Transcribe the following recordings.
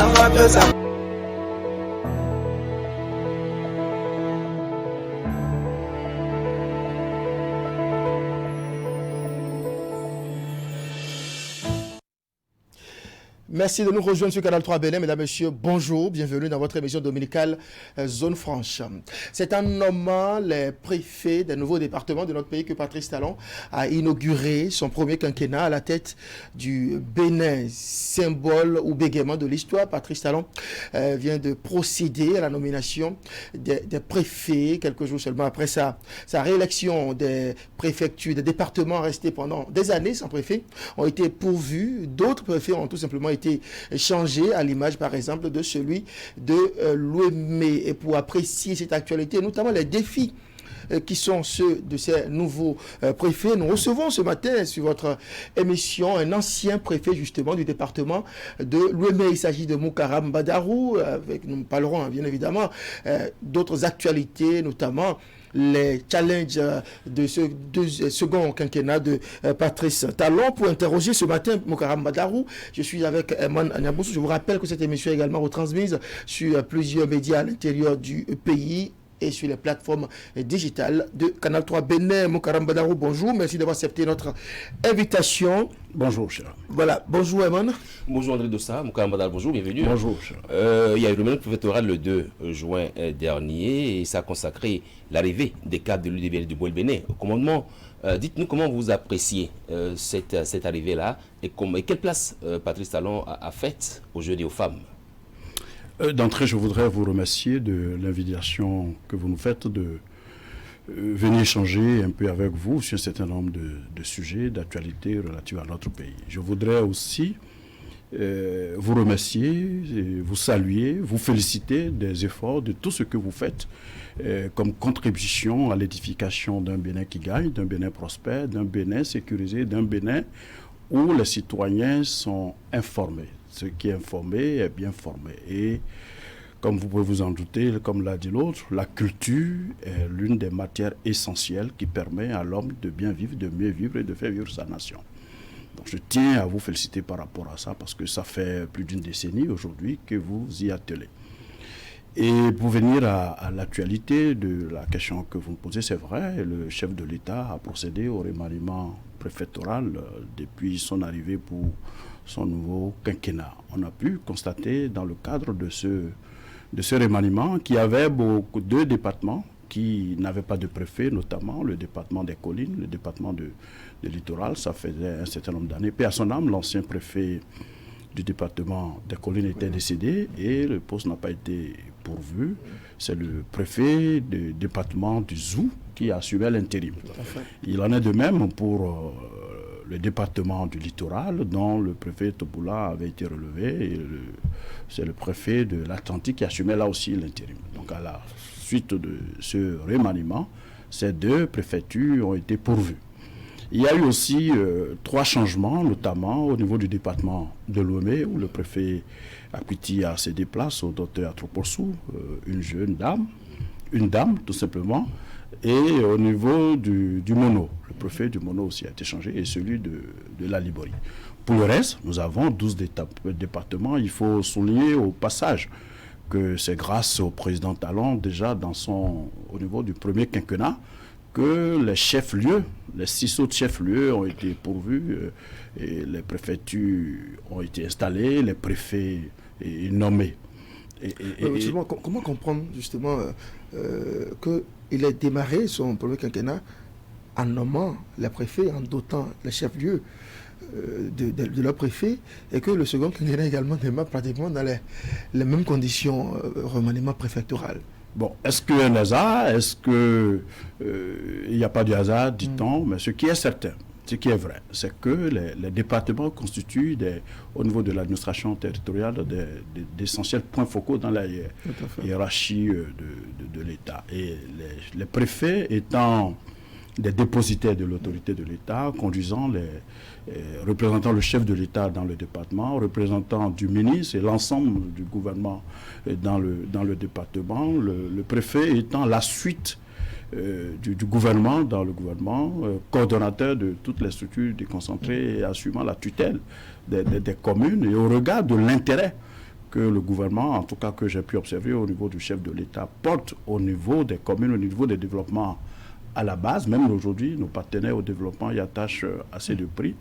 Afrique. Merci de nous rejoindre sur Canal 3 Bénin. Mesdames, Messieurs, bonjour. Bienvenue dans votre émission dominicale Zone Franche. C'est en nommant les préfets des nouveaux départements de notre pays que Patrice Talon a inauguré son premier quinquennat à la tête du Bénin, symbole ou bégaiement de l'histoire. Patrice Talon vient de procéder à la nomination des préfets quelques jours seulement après sa réélection. Des préfectures, des départements restés pendant des années sans préfet ont été pourvus. D'autres préfets ont tout simplement été changé à l'image par exemple de celui de l'Ouémé. Et pour apprécier cette actualité, notamment les défis qui sont ceux de ces nouveaux préfets, nous recevons ce matin sur votre émission un ancien préfet justement du département de l'Ouémé. Il s'agit de Moukaram Badarou. Nous parlerons bien évidemment d'autres actualités, notamment les challenges de ce second quinquennat de Patrice Talon. Pour interroger ce matin Moukaram Badarou, je suis avec Eman Anyaboussou. Je vous rappelle que cette émission est également retransmise sur plusieurs médias à l'intérieur du pays et sur les plateformes digitales de Canal 3 Bénin. Moukaram Badarou, bonjour. Merci d'avoir accepté notre invitation. Bonjour, cher. Voilà, bonjour Eman. Bonjour André Dossa, Moukaram Badarou, bonjour, bienvenue. Bonjour, cher. Il y a eu le préfectoral le 2 juin dernier et ça a consacré l'arrivée des cadres de l'UDBL du Bénin au commandement. Dites-nous comment vous appréciez cette arrivée-là et quelle place Patrice Talon a faite aux jeunes et aux femmes. D'entrée, je voudrais vous remercier de l'invitation que vous nous faites de venir échanger un peu avec vous sur un certain nombre de sujets d'actualité relatifs à notre pays. Je voudrais aussi vous remercier, vous saluer, vous féliciter des efforts, de tout ce que vous faites comme contribution à l'édification d'un Bénin qui gagne, d'un Bénin prospère, d'un Bénin sécurisé, d'un Bénin où les citoyens sont informés. Ce qui est informé est bien formé. Et comme vous pouvez vous en douter, comme l'a dit l'autre, la culture est l'une des matières essentielles qui permet à l'homme de bien vivre, de mieux vivre et de faire vivre sa nation. Donc je tiens à vous féliciter par rapport à ça parce que ça fait plus d'une décennie aujourd'hui que vous y attelez. Et pour venir à l'actualité de la question que vous me posez, c'est vrai, le chef de l'État a procédé au remaniement préfectoral depuis son arrivée pour son nouveau quinquennat. On a pu constater dans le cadre de ce remaniement qu'il y avait deux départements qui n'avaient pas de préfet, notamment le département des collines, le département de littoral. Ça faisait un certain nombre d'années. Paix à son âme, l'ancien préfet du département des collines était décédé et le poste n'a pas été pourvu. C'est le préfet du département du Zou qui a assumé l'intérim. Il en est de même pour le département du littoral dont le préfet Topoula avait été relevé et c'est le préfet de l'Atlantique qui assumait là aussi l'intérim. Donc à la suite de ce remaniement, ces deux préfectures ont été pourvues. Il y a eu aussi 3 changements, notamment au niveau du département de l'Ouémé, où le préfet Akwiti a cédé place au docteur Atroporsou, une dame tout simplement, et au niveau du Mono, le préfet du Mono aussi a été changé, et celui de la Liborie. Pour le reste, nous avons 12 départements. Il faut souligner au passage que c'est grâce au président Talon, déjà au niveau du premier quinquennat, que les chefs-lieux, les 6 autres chefs-lieux ont été pourvus, et les préfectures ont été installées, les préfets nommés. Comment comprendre justement qu'il ait démarré son premier quinquennat en nommant les préfets, en dotant les chefs-lieux de leur préfet, et que le second quinquennat également démarre pratiquement dans les mêmes conditions, remaniement préfectoral? Bon, est-ce qu'il y a un hasard? Est-ce qu'il n'y a pas de hasard, dit-on? Mais ce qui est certain, ce qui est vrai, c'est que les départements constituent, au niveau de l'administration territoriale, d'essentiels points focaux dans la hiérarchie de l'État. Et les préfets étant des dépositaires de l'autorité de l'État, représentant le chef de l'État dans le département, représentant du ministre et l'ensemble du gouvernement dans le département, le préfet étant la suite du gouvernement dans le gouvernement, coordonnateur de toutes les structures déconcentrées et assumant la tutelle des communes, et au regard de l'intérêt que le gouvernement, en tout cas que j'ai pu observer au niveau du chef de l'État, porte au niveau des communes, au niveau des développements à la base. Même aujourd'hui, nos partenaires au développement y attachent assez de prix.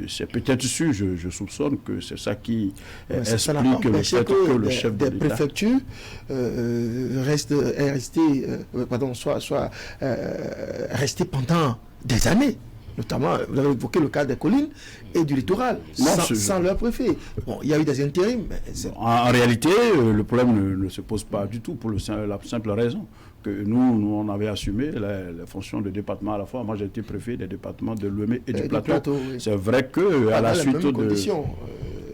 C'est peut-être sûr, je soupçonne que c'est ça qui explique le fait que le chef de l'État... Des préfectures soient restées pendant des années. Notamment, vous avez évoqué le cas des collines et du littoral, sans leur préfet. Bon, il y a eu des intérims. Mais en réalité, le problème ne se pose pas du tout pour la simple raison que nous on avait assumé les fonctions de département à la fois. Moi, j'ai été préfet des départements de Lomé et du Plateau. Oui. C'est vrai que à la suite de...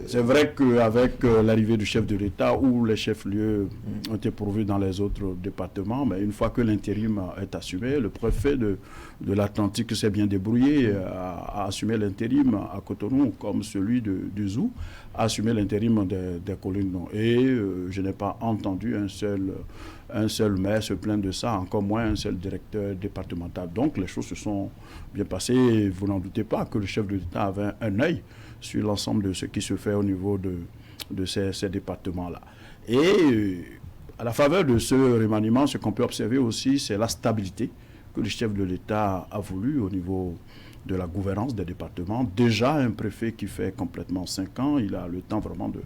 C'est vrai qu'avec l'arrivée du chef de l'État, où les chefs-lieux ont été pourvus dans les autres départements, mais une fois que l'intérim est assumé, le préfet de l'Atlantique s'est bien débrouillé à assumer l'intérim à Cotonou, comme celui du Zou, a assumé l'intérim des collines. Et je n'ai pas entendu un seul maire se plaindre de ça, encore moins un seul directeur départemental. Donc les choses se sont bien passées. Vous n'en doutez pas que le chef de l'État avait un œil sur l'ensemble de ce qui se fait au niveau de ces départements-là. Et à la faveur de ce remaniement, ce qu'on peut observer aussi, c'est la stabilité que le chef de l'État a voulu au niveau de la gouvernance des départements. Déjà, un préfet qui fait complètement 5 ans, il a le temps vraiment de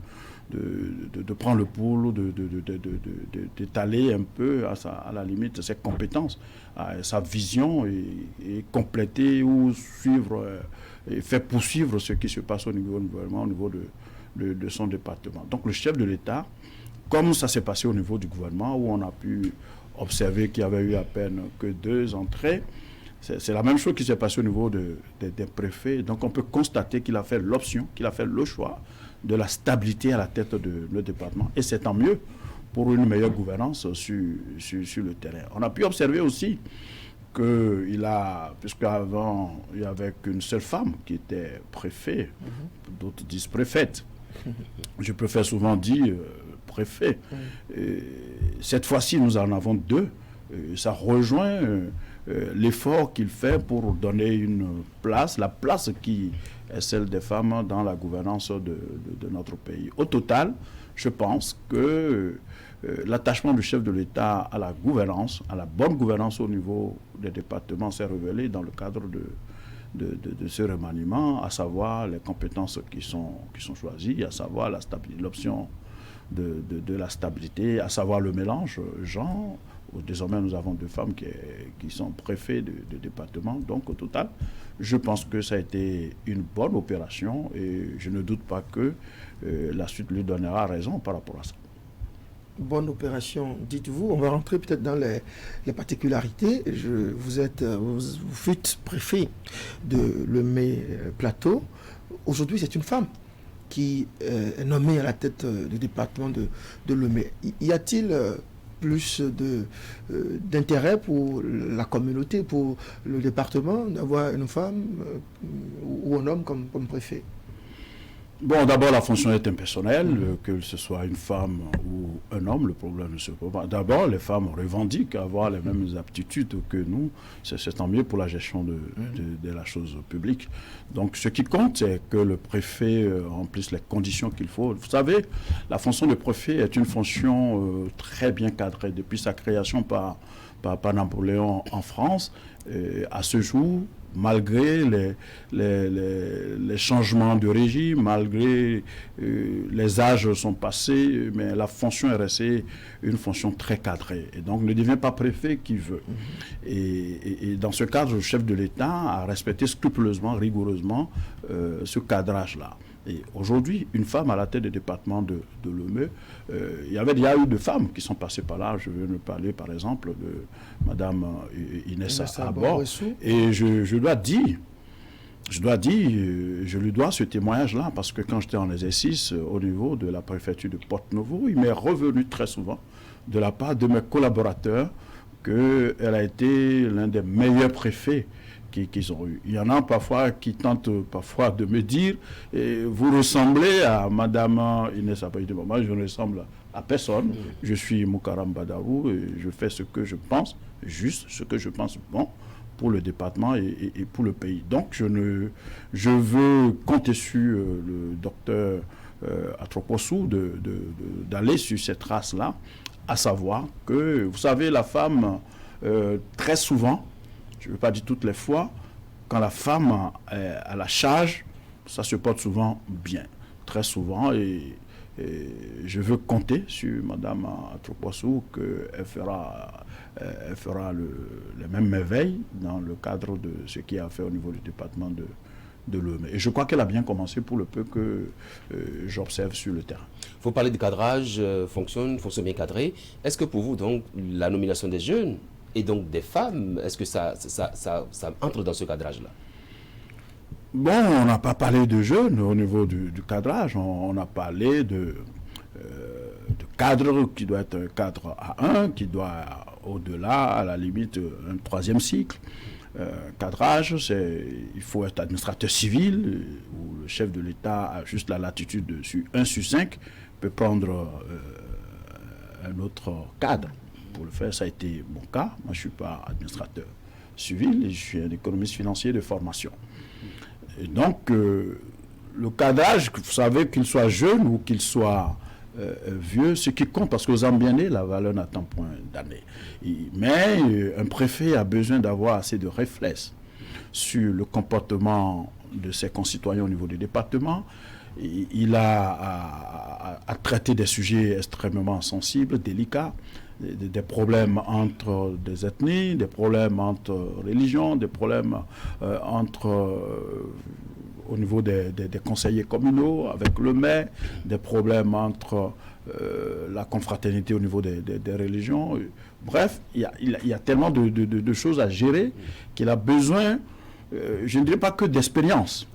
prendre le pouls, d'étaler un peu à la limite ses compétences, sa vision et compléter ou suivre et faire poursuivre ce qui se passe au niveau du gouvernement, au niveau de son département. Donc le chef de l'État, comme ça s'est passé au niveau du gouvernement, où on a pu observer qu'il y avait eu à peine que 2 entrées, c'est la même chose qui s'est passée au niveau des préfets. Donc on peut constater qu'il a fait l'option, qu'il a fait le choix de la stabilité à la tête de le département. Et c'est tant mieux pour une meilleure gouvernance sur le terrain. On a pu observer aussi puisqu'avant, il n'y avait qu'une seule femme qui était préfet, d'autres disent préfète. Je préfère souvent dire préfet. Cette fois-ci, nous en avons 2. Ça rejoint l'effort qu'il fait pour donner une place, la place qui est celle des femmes dans la gouvernance de notre pays. Au total, je pense que l'attachement du chef de l'État à la gouvernance, à la bonne gouvernance au niveau des départements s'est révélé dans le cadre de ce remaniement, à savoir les compétences qui sont choisies, à savoir l'option de la stabilité, à savoir le mélange genre. Désormais, nous avons 2 femmes qui sont préfets de département. Donc, au total, je pense que ça a été une bonne opération et je ne doute pas que la suite lui donnera raison par rapport à ça. Bonne opération, dites-vous. On va rentrer peut-être dans les particularités. Vous fûtes préfet de Lomé Plateau. Aujourd'hui, c'est une femme qui est nommée à la tête du département de Lomé. Y a-t-il plus d'intérêt pour la communauté, pour le département, d'avoir une femme ou un homme comme préfet? Bon, d'abord, la fonction est impersonnelle, que ce soit une femme ou un homme, le problème ne se pose pas. D'abord, les femmes revendiquent avoir les mêmes aptitudes que nous. C'est tant mieux pour la gestion de la chose publique. Donc, ce qui compte, c'est que le préfet remplisse les conditions qu'il faut. Vous savez, la fonction de préfet est une fonction très bien cadrée depuis sa création par Napoléon en France. À ce jour, malgré les changements de régime, malgré les âges sont passés, mais la fonction est restée une fonction très cadrée. Et donc, ne devient pas préfet qui veut. Et dans ce cadre, le chef de l'État a respecté scrupuleusement, rigoureusement ce cadrage-là. Et aujourd'hui, une femme à la tête du département de Lomé, il y a eu 2 femmes qui sont passées par là. Je veux nous parler, par exemple, de Mme Inès Abor. Et je lui dois ce témoignage-là, parce que quand j'étais en exercice au niveau de la préfecture de Porto-Novo, il m'est revenu très souvent de la part de mes collaborateurs qu'elle a été l'un des meilleurs préfets qu'ils ont eu. Il y en a parfois qui tentent parfois de me dire vous ressemblez à Madame Inès Abor. Moi, je ne ressemble à personne. Je suis Moukaram Badarou et je fais ce que je pense juste, ce que je pense bon pour le département et pour le pays. Donc, je veux compter sur le docteur à Tropossou d'aller sur cette trace-là, à savoir que, vous savez, la femme, très souvent, je ne veux pas dire toutes les fois, quand la femme a la charge, ça se porte souvent bien, très souvent, et je veux compter sur Madame Tropossou qu'elle fera les mêmes merveilles dans le cadre de ce qui a fait au niveau du département de l'Ouest. Et je crois qu'elle a bien commencé pour le peu que j'observe sur le terrain. Il faut parler de cadrage, fonction bien cadré. Est-ce que pour vous, donc, la nomination des jeunes et donc des femmes, est-ce que ça entre dans ce cadrage-là? Bon, on n'a pas parlé de jeunes au niveau du cadrage. On a parlé de cadre qui doit être un cadre A1, qui doit au-delà, à la limite, un troisième cycle. Cadrage, il faut être administrateur civil, où le chef de l'État a juste la latitude de 1 sur 5, peut prendre un autre cadre. Pour le faire, ça a été mon cas. Moi, je ne suis pas administrateur civil, et je suis un économiste financier de formation. Et donc, le cadrage, vous savez, qu'il soit jeune ou qu'il soit vieux, ce qui compte, parce qu'aux Zambianais, la valeur n'attend point d'année. Mais un préfet a besoin d'avoir assez de réflexes sur le comportement de ses concitoyens au niveau du département. Il a à traiter des sujets extrêmement sensibles, délicats, des problèmes entre des ethnies, des problèmes entre religions, des problèmes au niveau des conseillers communaux avec le maire, des problèmes entre la confraternité au niveau des religions. Bref, il y a tellement de choses à gérer qu'il a besoin, je ne dirais pas que d'expérience,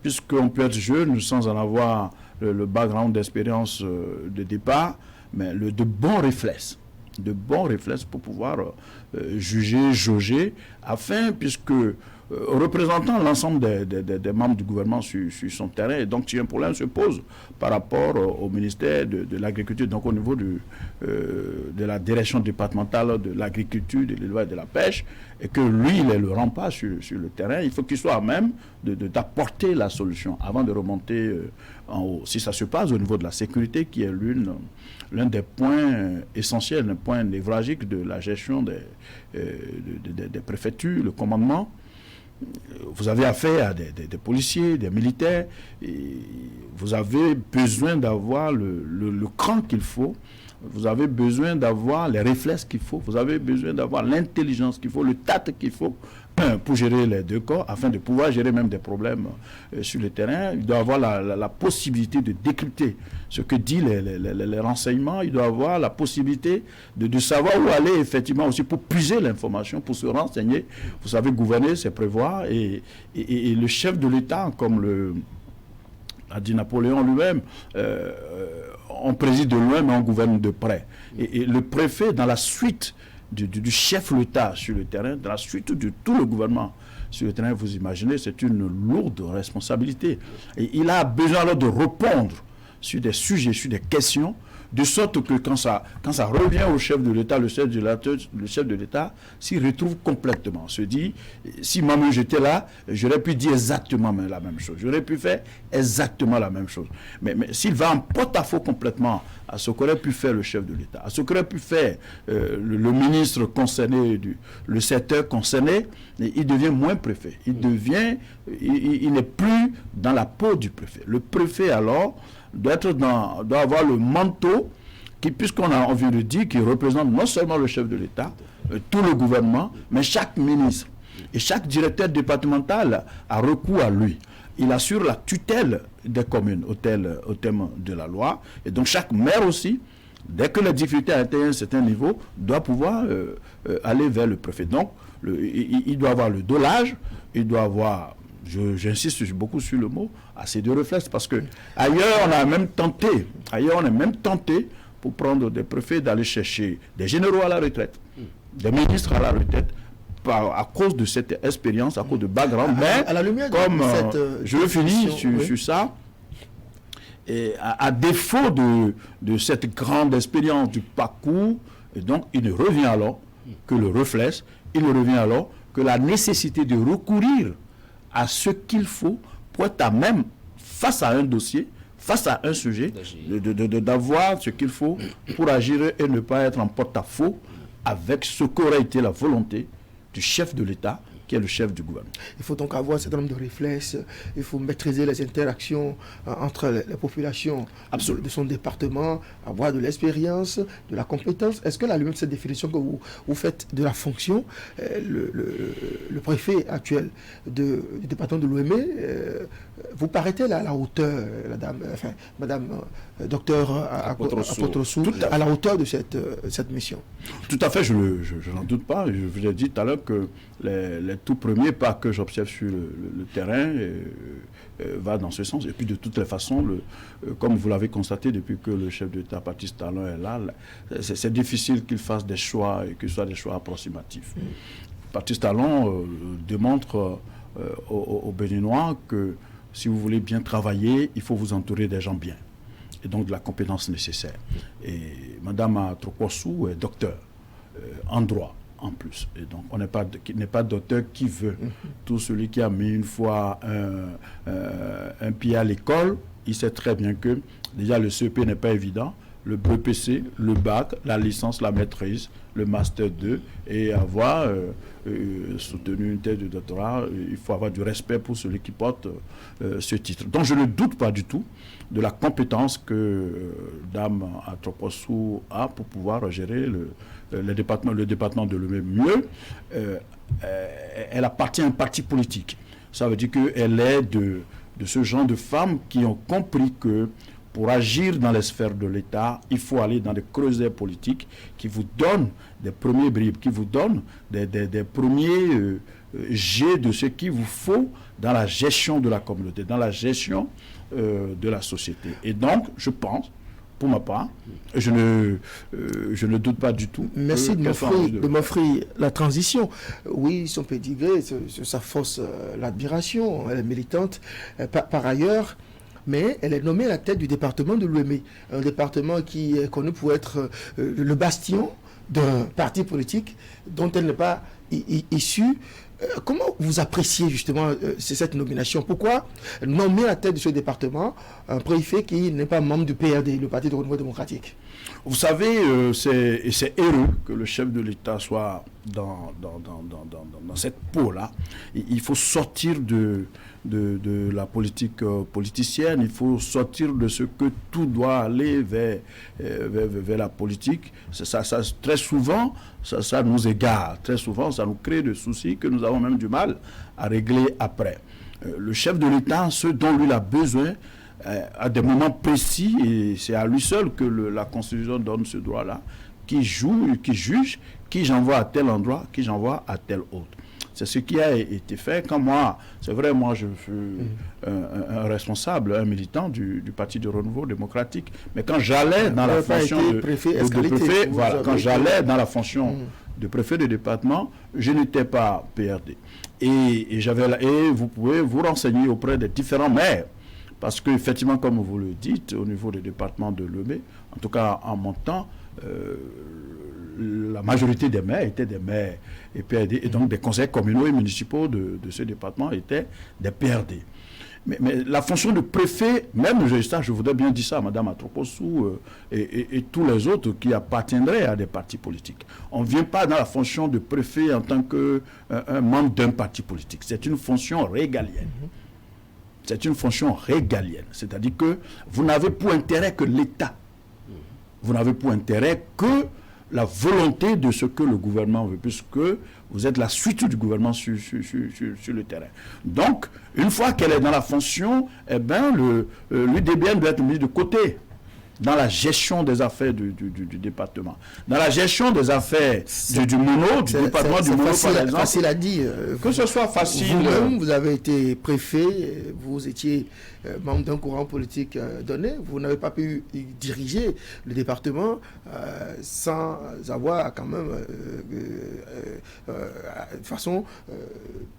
puisqu'on peut être jeune sans en avoir le background d'expérience de départ, mais de bons réflexes. De bons réflexes pour pouvoir juger, jauger, afin, puisque représentant l'ensemble des membres du gouvernement sur son terrain, et donc si un problème se pose par rapport au ministère de l'Agriculture, donc au niveau de la direction départementale de l'Agriculture, de l'élevage et de la pêche, et que lui, il est le rempart sur le terrain, il faut qu'il soit à même d'apporter la solution avant de remonter en haut. Si ça se passe au niveau de la sécurité, qui est l'un des points essentiels, un point névralgique de la gestion des préfectures, le commandement, vous avez affaire à des policiers, des militaires, et vous avez besoin d'avoir le cran qu'il faut, vous avez besoin d'avoir les réflexes qu'il faut, vous avez besoin d'avoir l'intelligence qu'il faut, le tact qu'il faut pour gérer les deux corps, afin de pouvoir gérer même des problèmes sur le terrain. Il doit avoir la possibilité de décrypter ce que disent les renseignements. Il doit avoir la possibilité de savoir où aller, effectivement, aussi pour puiser l'information, pour se renseigner. Vous savez, gouverner, c'est prévoir. Et le chef de l'État, comme a dit Napoléon lui-même, on préside de loin, mais on gouverne de près. Et le préfet, dans la suite du chef de l'État sur le terrain, dans la suite de tout le gouvernement sur le terrain, vous imaginez, c'est une lourde responsabilité. Et il a besoin alors de répondre sur des sujets, sur des questions, de sorte que quand ça revient au chef de l'État, le chef de l'État s'y retrouve complètement. Se dit, si moi-même j'étais là, j'aurais pu dire exactement la même chose. J'aurais pu faire exactement la même chose. Mais s'il va en porte-à-faux complètement à ce qu'aurait pu faire le chef de l'État, à ce qu'aurait pu faire le ministre concerné, le secteur concerné, il devient moins préfet. Il n'est plus dans la peau du préfet. Le préfet alors doit avoir le manteau qui, on vient de dire, qui représente non seulement le chef de l'État, tout le gouvernement, mais chaque ministre et chaque directeur départemental a recours à lui. Il assure la tutelle des communes au terme de la loi, et donc chaque maire aussi, dès que les difficultés atteignent un certain niveau, doit pouvoir aller vers le préfet. Donc il doit avoir le dosage, il doit avoir, j'insiste beaucoup sur le mot, assez de réflexes, parce que ailleurs on est même tenté pour prendre des préfets d'aller chercher des généraux à la retraite, des ministres à la retraite, à cause de cette expérience, à cause de background. Mais à la lumière comme je veux finir sur oui. ça, et à défaut de cette grande expérience du parcours, et donc il ne revient alors que le réflexe, il ne revient alors que la nécessité de recourir à ce qu'il faut pour être à même, face à un dossier, face à un sujet, d'avoir ce qu'il faut pour agir et ne pas être en porte-à-faux avec ce qu'aurait été la volonté du chef de l'État, qui est le chef du gouvernement. Il faut donc avoir un certain nombre de réflexes, il faut maîtriser les interactions entre les populations de son département, avoir de l'expérience, de la compétence. Est-ce que la lumière de cette définition que vous faites de la fonction, le préfet actuel du département de l'Ouémé, vous paraît-elle à la hauteur, Madame Docteur Apotrossou, à la hauteur de cette mission? Tout à fait, je n'en doute pas. Je vous ai dit tout à l'heure que les tout premiers pas que j'observe sur le terrain va dans ce sens. Et puis de toutes les façons, comme vous l'avez constaté depuis que le chef d'État, Patrice Talon, est là, c'est difficile qu'il fasse des choix et que ce soit des choix approximatifs. Patrice Talon démontre aux Béninois que si vous voulez bien travailler, il faut vous entourer des gens bien et donc de la compétence nécessaire. Et Madame Atropossou est docteur en droit en plus. Et donc, on n'est pas docteur qui veut. Tout celui qui a mis une fois un pied à l'école, il sait très bien que déjà le CEP n'est pas évident, le BPC, le bac, la licence, la maîtrise, le master 2 et avoir soutenu une thèse de doctorat, il faut avoir du respect pour celui qui porte ce titre. Donc je ne doute pas du tout de la compétence que Dame Atropossou a pour pouvoir gérer le département de l'Ouémé mieux. Elle appartient à un parti politique. Ça veut dire qu'elle est de ce genre de femmes qui ont compris que pour agir dans les sphères de l'État, il faut aller dans des creusets politiques qui vous donnent des premiers bribes, qui vous donnent des premiers jets de ce qu'il vous faut dans la gestion de la communauté, dans la gestion de la société. Et donc, je pense, pour ma part, je ne doute pas du tout. Merci de m'offrir la transition. Oui, son pédigré, ça force l'admiration, elle est militante. Par ailleurs, mais elle est nommée à la tête du département de l'Ouémé, un département qui est connu pour être le bastion d'un parti politique dont elle n'est pas issue. Comment vous appréciez justement cette nomination? Pourquoi nommer à la tête de ce département un préfet qui n'est pas membre du PRD, le Parti de Renouveau démocratique? Vous savez, c'est heureux que le chef de l'État soit dans cette peau-là. Il faut sortir de la politique politicienne, il faut sortir de ce que tout doit aller vers la politique. Très souvent, ça nous égare. Très souvent, ça nous crée des soucis que nous avons même du mal à régler après. Le chef de l'État, ce dont lui a besoin, à des moments précis, et c'est à lui seul que la Constitution donne ce droit-là, qui juge, qui j'envoie à tel endroit, qui j'envoie à tel autre. C'est ce qui a été fait. Quand moi, c'est vrai, moi je suis un responsable, un militant du Parti de Renouveau démocratique, mais quand j'allais dans la fonction de préfet, voilà, quand j'allais dans la fonction de préfet de département, je n'étais pas PRD. Et vous pouvez vous renseigner auprès des différents maires. Parce qu'effectivement, comme vous le dites, au niveau du département de l'Ouémé, en tout cas en mon temps, la majorité des maires étaient des maires et PRD, et donc des conseils communaux et municipaux de ce département étaient des PRD. Mais la fonction de préfet, même je voudrais bien dire ça à Mme Atropossou et tous les autres qui appartiendraient à des partis politiques. On ne vient pas dans la fonction de préfet en tant qu'un membre d'un parti politique. C'est une fonction régalienne. C'est une fonction régalienne. C'est-à-dire que vous n'avez pour intérêt que l'État. Vous n'avez pour intérêt que la volonté de ce que le gouvernement veut, puisque vous êtes la suite du gouvernement sur le terrain. Donc, une fois qu'elle est dans la fonction, eh bien, l'UDBN doit être mis de côté dans la gestion des affaires du département. Dans la gestion des affaires du département du Mono, par exemple. Facile à dire. Que ce soit facile. Vous-même, vous avez été préfet, vous étiez membre d'un courant politique donné, vous n'avez pas pu diriger le département sans avoir quand même de façon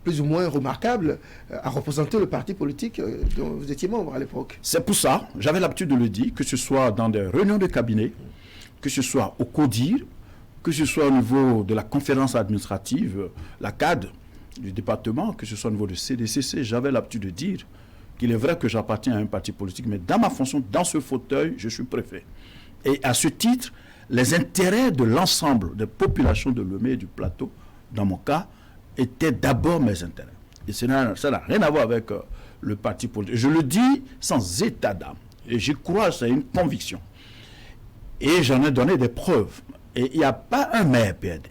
plus ou moins remarquable à représenter le parti politique dont vous étiez membre à l'époque. C'est pour ça, j'avais l'habitude de le dire, que ce soit dans des réunions de cabinet, que ce soit au CODIR, que ce soit au niveau de la conférence administrative, la CAD du département, que ce soit au niveau de CDCC, j'avais l'habitude de dire qu'il est vrai que j'appartiens à un parti politique, mais dans ma fonction, dans ce fauteuil, je suis préfet. Et à ce titre, les intérêts de l'ensemble des populations de Lomé et du plateau, dans mon cas, étaient d'abord mes intérêts. Et ça n'a rien à voir avec le parti politique. Je le dis sans état d'âme. Et j'y crois, c'est une conviction. Et j'en ai donné des preuves. Et il n'y a pas un maire PAD.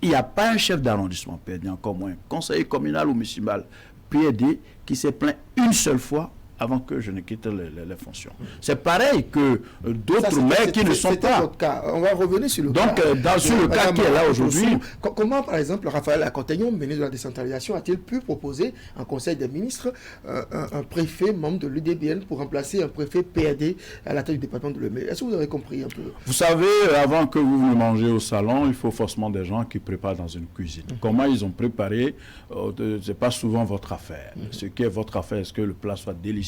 Il n'y a pas un chef d'arrondissement PAD, encore moins un conseiller communal ou municipal PAD qui s'est plaint une seule fois avant que je ne quitte les fonctions. C'est pareil que d'autres maires qui ne sont pas. Cas. On va revenir sur le cas. Donc, sur le cas qui est là aujourd'hui. Comment, par exemple, Raphaël Akotegnon, ministre de la décentralisation, a-t-il pu proposer en Conseil des ministres un préfet membre de l'UDBN pour remplacer un préfet PAD à la tête du département de Lomé? Est-ce que vous avez compris un peu? Vous savez, avant que vous venez manger au salon, il faut forcément des gens qui préparent dans une cuisine. Comment ils ont préparé, ce n'est pas souvent votre affaire. Ce qui est votre affaire, est-ce que le plat soit délicieux?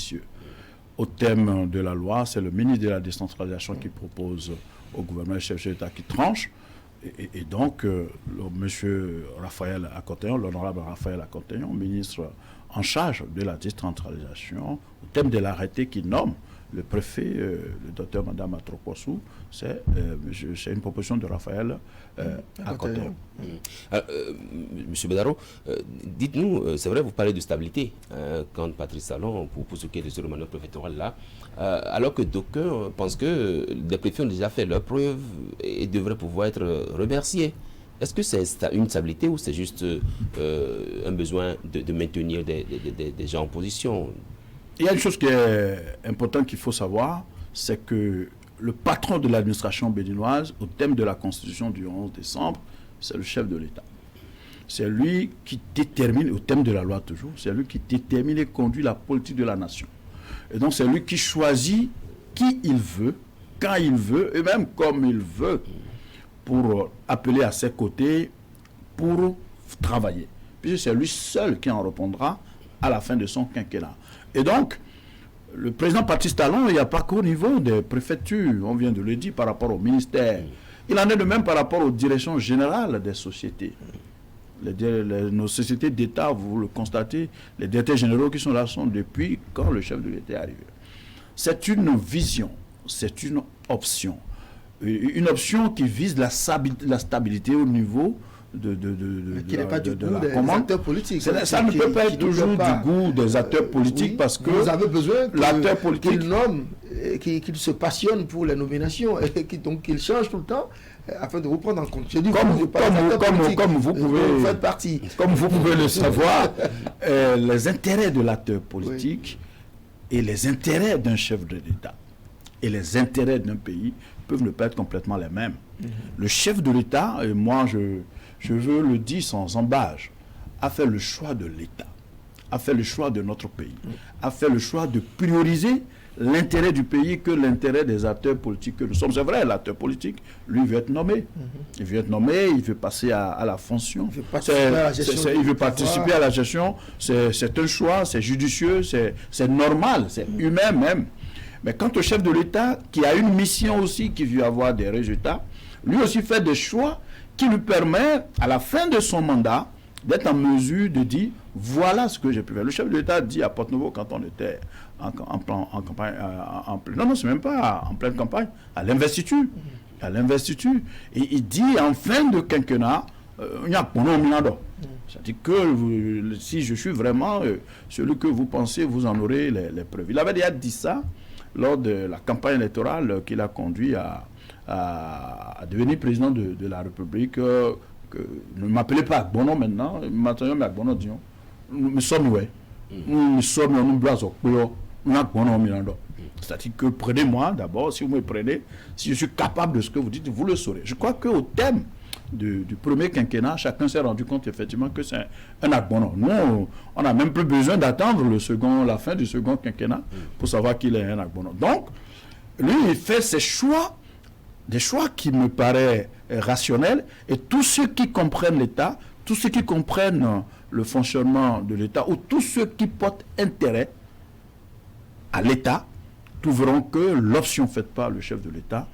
Au thème de la loi, c'est le ministre de la décentralisation qui propose au gouvernement, chef de l'État qui tranche. Et donc, monsieur Raphaël Akotegnon, l'honorable Raphaël Akotegnon, ministre en charge de la décentralisation, au thème de l'arrêté qui nomme le préfet, le docteur Madame Atropossou, c'est une proposition de Raphaël Akotegnon. Monsieur Bedaro, dites-nous, c'est vrai, vous parlez de stabilité quand Patrice Talon, pour ce qui est de ce remaniement préfectoral là, alors que d'aucuns pensent que les préfets ont déjà fait leurs preuves et devraient pouvoir être remerciés. Est-ce que c'est une stabilité ou c'est juste un besoin de maintenir des gens en position? Il y a une chose qui est importante qu'il faut savoir, c'est que le patron de l'administration béninoise, au thème de la Constitution du 11 décembre, c'est le chef de l'État. C'est lui qui détermine, au thème de la loi toujours, c'est lui qui détermine et conduit la politique de la nation. Et donc c'est lui qui choisit qui il veut, quand il veut, et même comme il veut, pour appeler à ses côtés, pour travailler. Puisque c'est lui seul qui en répondra à la fin de son quinquennat. Et donc, le président Patrice Talon, il n'y a pas qu'au niveau des préfectures, on vient de le dire, par rapport au ministère. Il en est de même par rapport aux directions générales des sociétés. Nos sociétés d'État, vous le constatez, les directeurs généraux qui sont là sont depuis quand le chef de l'État est arrivé. C'est une vision, c'est une option. Une option qui vise la stabilité au niveau qui n'est pas du goût des acteurs politiques. Ça ne peut pas être toujours du goût des acteurs politiques parce que vous avez besoin l'acteur politique qu'il nomme, qu'il se passionne pour les nominations et qu'il change tout le temps afin de vous prendre en compte. Comme vous pouvez le savoir, les intérêts de l'acteur politique et les intérêts d'un chef de l'État et les intérêts d'un pays peuvent ne pas être complètement les mêmes. Le chef de l'État, et moi je veux le dire sans embâche, a fait le choix de l'État, a fait le choix de notre pays, a fait le choix de prioriser l'intérêt du pays que l'intérêt des acteurs politiques que nous sommes. C'est vrai, l'acteur politique, lui, veut être nommé. Il veut être nommé, il veut passer à la fonction. Il veut participer à la gestion. C'est un choix, c'est judicieux, c'est normal, c'est humain même. Mais quant au chef de l'État, qui a une mission aussi, qui veut avoir des résultats, lui aussi fait des choix qui lui permet, à la fin de son mandat, d'être en mesure de dire, voilà ce que j'ai pu faire. Le chef de l'État dit à Porte-Nouveau, quand on était en campagne, non, c'est même pas en pleine campagne, à l'investiture. Et il dit, en fin de quinquennat, il y a pour nous, c'est-à-dire que si je suis vraiment celui que vous pensez, vous en aurez les preuves. Il avait déjà dit ça lors de la campagne électorale qu'il a conduit à devenir président de la République. Ne m'appelez pas Agbono maintenant, maintenant mais Agbono disons. Nous sommes c'est-à-dire que prenez-moi d'abord, si vous me prenez, si je suis capable de ce que vous dites, vous le saurez. Je crois qu'au thème du premier quinquennat, chacun s'est rendu compte effectivement que c'est un Agbono. Nous, on n'a même plus besoin d'attendre la fin du second quinquennat pour savoir qu'il est un Agbono. Donc, lui, il fait ses choix, des choix qui me paraissent rationnels, et tous ceux qui comprennent l'État, tous ceux qui comprennent le fonctionnement de l'État, ou tous ceux qui portent intérêt à l'État, trouveront que l'option faite par le chef de l'État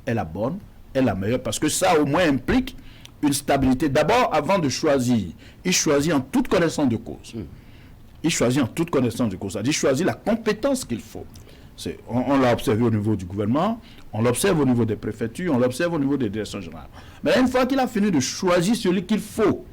est la bonne, est la meilleure, parce que ça au moins implique une stabilité. D'abord, avant de choisir, il choisit en toute connaissance de cause. il choisit en toute connaissance de cause. Il choisit la compétence qu'il faut. On l'a observé au niveau du gouvernement, on l'observe au niveau des préfectures, on l'observe au niveau des directions générales. Mais une fois qu'il a fini de choisir celui qu'il faut,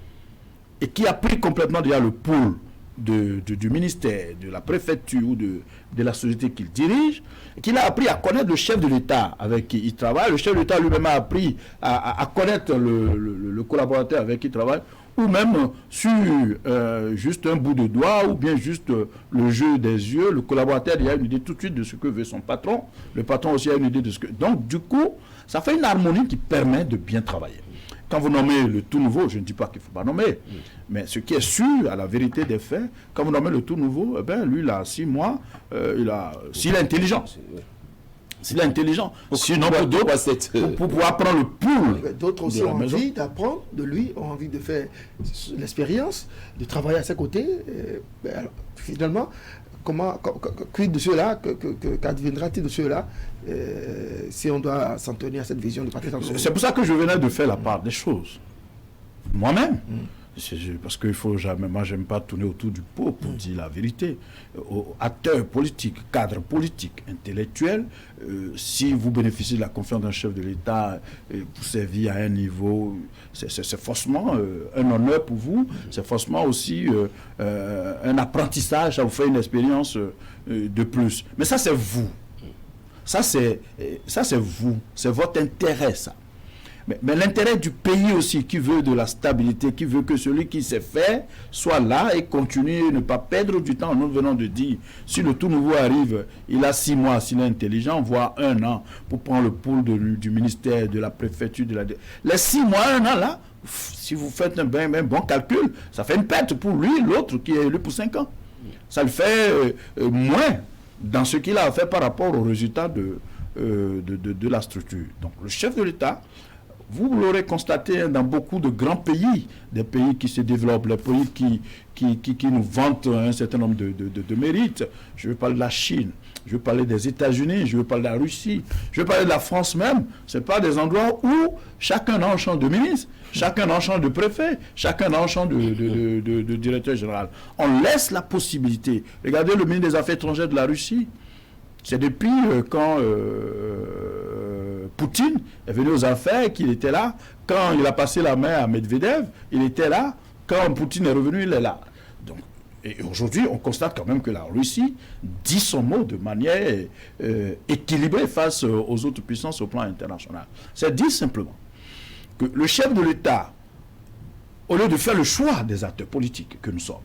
et qui a pris complètement déjà le pôle du ministère, de la préfecture ou de la société qu'il dirige, qu'il a appris à connaître le chef de l'État avec qui il travaille, le chef de l'État lui-même a appris à connaître le collaborateur avec qui il travaille, ou même sur juste un bout de doigt, ou bien juste le jeu des yeux, le collaborateur il a une idée tout de suite de ce que veut son patron, le patron aussi a une idée de ce que... Donc du coup, ça fait une harmonie qui permet de bien travailler. Quand vous nommez le tout nouveau, je ne dis pas qu'il ne faut pas nommer, mais ce qui est sûr, à la vérité des faits, quand vous nommez le tout nouveau, eh ben, lui, il a 6 mois, s'il est intelligent. S'il est intelligent. Sinon, pour d'autres, pour pouvoir prendre le pouls. D'autres aussi ont envie d'apprendre de lui, ont envie de faire l'expérience, de travailler à ses côtés. Alors, finalement, quid de ceux-là, qu'adviendra-t-il de ceux-là si on doit s'en tenir à cette vision de Patrice Talon? C'est pour ça que je venais de faire la part des choses. Moi-même. Parce qu'il faut jamais, moi j'aime pas tourner autour du pot pour dire la vérité. Acteurs politiques, cadres politiques, intellectuels, si vous bénéficiez de la confiance d'un chef de l'État, vous servir à un niveau, c'est forcément un honneur pour vous, c'est forcément aussi un apprentissage, ça vous fait une expérience de plus. Mais ça c'est vous. Ça c'est vous, c'est votre intérêt ça. Mais l'intérêt du pays aussi, qui veut de la stabilité, qui veut que celui qui s'est fait soit là et continue, ne pas perdre du temps. Nous venons de dire, si le tout nouveau arrive, il a 6 mois, s'il est intelligent, voire 1 an, pour prendre le pôle du ministère, de la préfecture, les 6 mois, 1 an là, si vous faites un bon calcul, ça fait une perte pour lui, l'autre qui est élu pour 5 ans. Ça le fait moins dans ce qu'il a fait par rapport aux résultats de la structure. Donc le chef de l'État, vous l'aurez constaté dans beaucoup de grands pays, des pays qui se développent, les pays qui nous vantent un certain nombre de mérites. Je veux parler de la Chine, je veux parler des États-Unis, je veux parler de la Russie, je veux parler de la France même. Ce n'est pas des endroits où chacun a un champ de ministre, chacun a un champ de préfet, chacun a un champ de directeur général. On laisse la possibilité. Regardez le ministre des Affaires étrangères de la Russie. C'est depuis quand Poutine est venu aux affaires qu'il était là. Quand il a passé la main à Medvedev, il était là. Quand Poutine est revenu, il est là. Donc, et aujourd'hui, on constate quand même que la Russie dit son mot de manière équilibrée face aux autres puissances au plan international. C'est dire simplement que le chef de l'État, au lieu de faire le choix des acteurs politiques que nous sommes,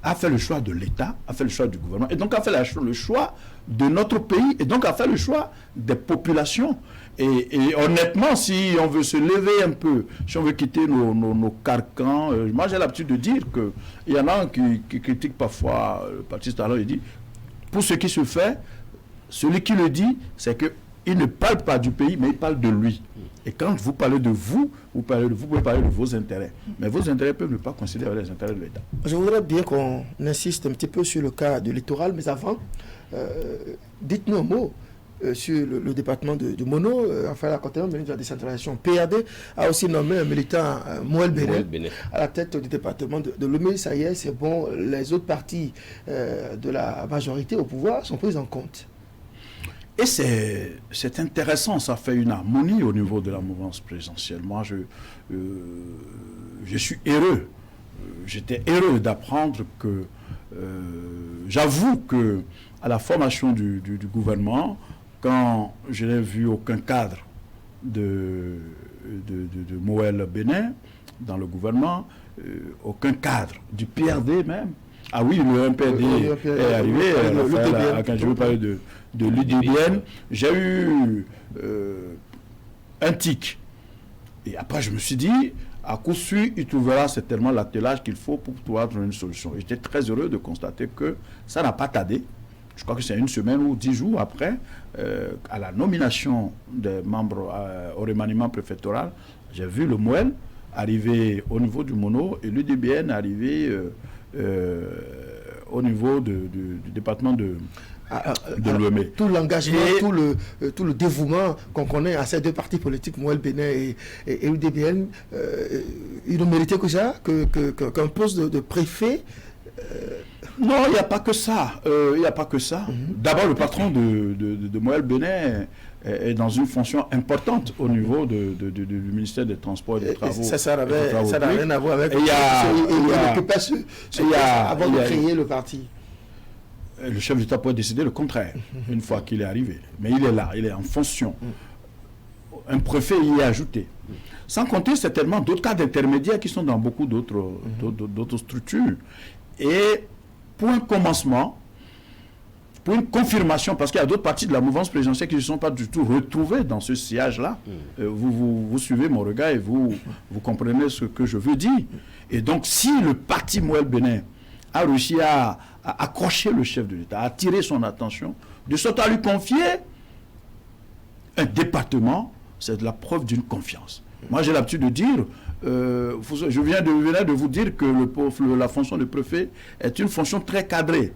a fait le choix de l'État, a fait le choix du gouvernement, et donc a fait le choix de notre pays, et donc a fait le choix des populations. Et honnêtement, si on veut se lever un peu, si on veut quitter nos carcans, moi j'ai l'habitude de dire qu'il y en a qui critiquent parfois Patrice Talon, il dit, pour ce qui se fait, celui qui le dit, c'est qu'il ne parle pas du pays, mais il parle de lui. Et quand vous parlez de vous, vous pouvez parler de vos intérêts. Mais vos intérêts peuvent ne pas coïncider avec les intérêts de l'État. Je voudrais bien qu'on insiste un petit peu sur le cas du littoral, mais avant, dites-nous un mot sur le département de Mono. Raphaël Akotenon, ministre de la décentralisation. PAD a aussi nommé un militant, Moël Béné, à la tête du département de Lomé. Ça y est, c'est bon, les autres partis de la majorité au pouvoir sont pris en compte. Et c'est intéressant, ça fait une harmonie au niveau de la mouvance présidentielle. Moi, je suis heureux. J'étais heureux d'apprendre que, j'avoue que à la formation du gouvernement, quand je n'ai vu aucun cadre de Moël Bénin dans le gouvernement, aucun cadre du PRD même. Ah oui, le MPD est arrivé, quand je veux parler de l'UDBN, j'ai eu un tic. Et après, je me suis dit, à coup sûr, il trouvera certainement l'attelage qu'il faut pour pouvoir trouver une solution. J'étais très heureux de constater que ça n'a pas tardé. Je crois que c'est 1 semaine ou 10 jours après, à la nomination des membres au remaniement préfectoral, j'ai vu le Moël arriver au niveau du Mono et l'UDBN arriver au niveau du département de Lomé. Tout l'engagement, tout le dévouement qu'on connaît à ces deux partis politiques, Moël Bénin et l'UDBN, ils ont mérité que ça, qu'un poste de préfet Non, il n'y a pas que ça. Il n'y a pas que ça. D'abord, le patron de Moël Benet est dans une fonction importante au niveau du ministère des Transports et des Travaux. Ça n'a rien à voir avec... Il occupait ce avant de créer le parti. Le chef d'État peut décider le contraire, une fois qu'il est arrivé. Mais il est là, il est en fonction. Un préfet y est ajouté. Sans compter certainement d'autres cas d'intermédiaires qui sont dans beaucoup d'autres structures. Et pour un commencement, pour une confirmation, parce qu'il y a d'autres partis de la mouvance présidentielle qui ne se sont pas du tout retrouvés dans ce sillage-là. Vous suivez mon regard et vous comprenez ce que je veux dire. Et donc, si le parti Moël Benet a réussi à accrocher le chef de l'État, à attirer son attention, de sorte à lui confier un département, c'est de la preuve d'une confiance. Moi, j'ai l'habitude de dire, je venais de vous dire que la fonction de préfet est une fonction très cadrée.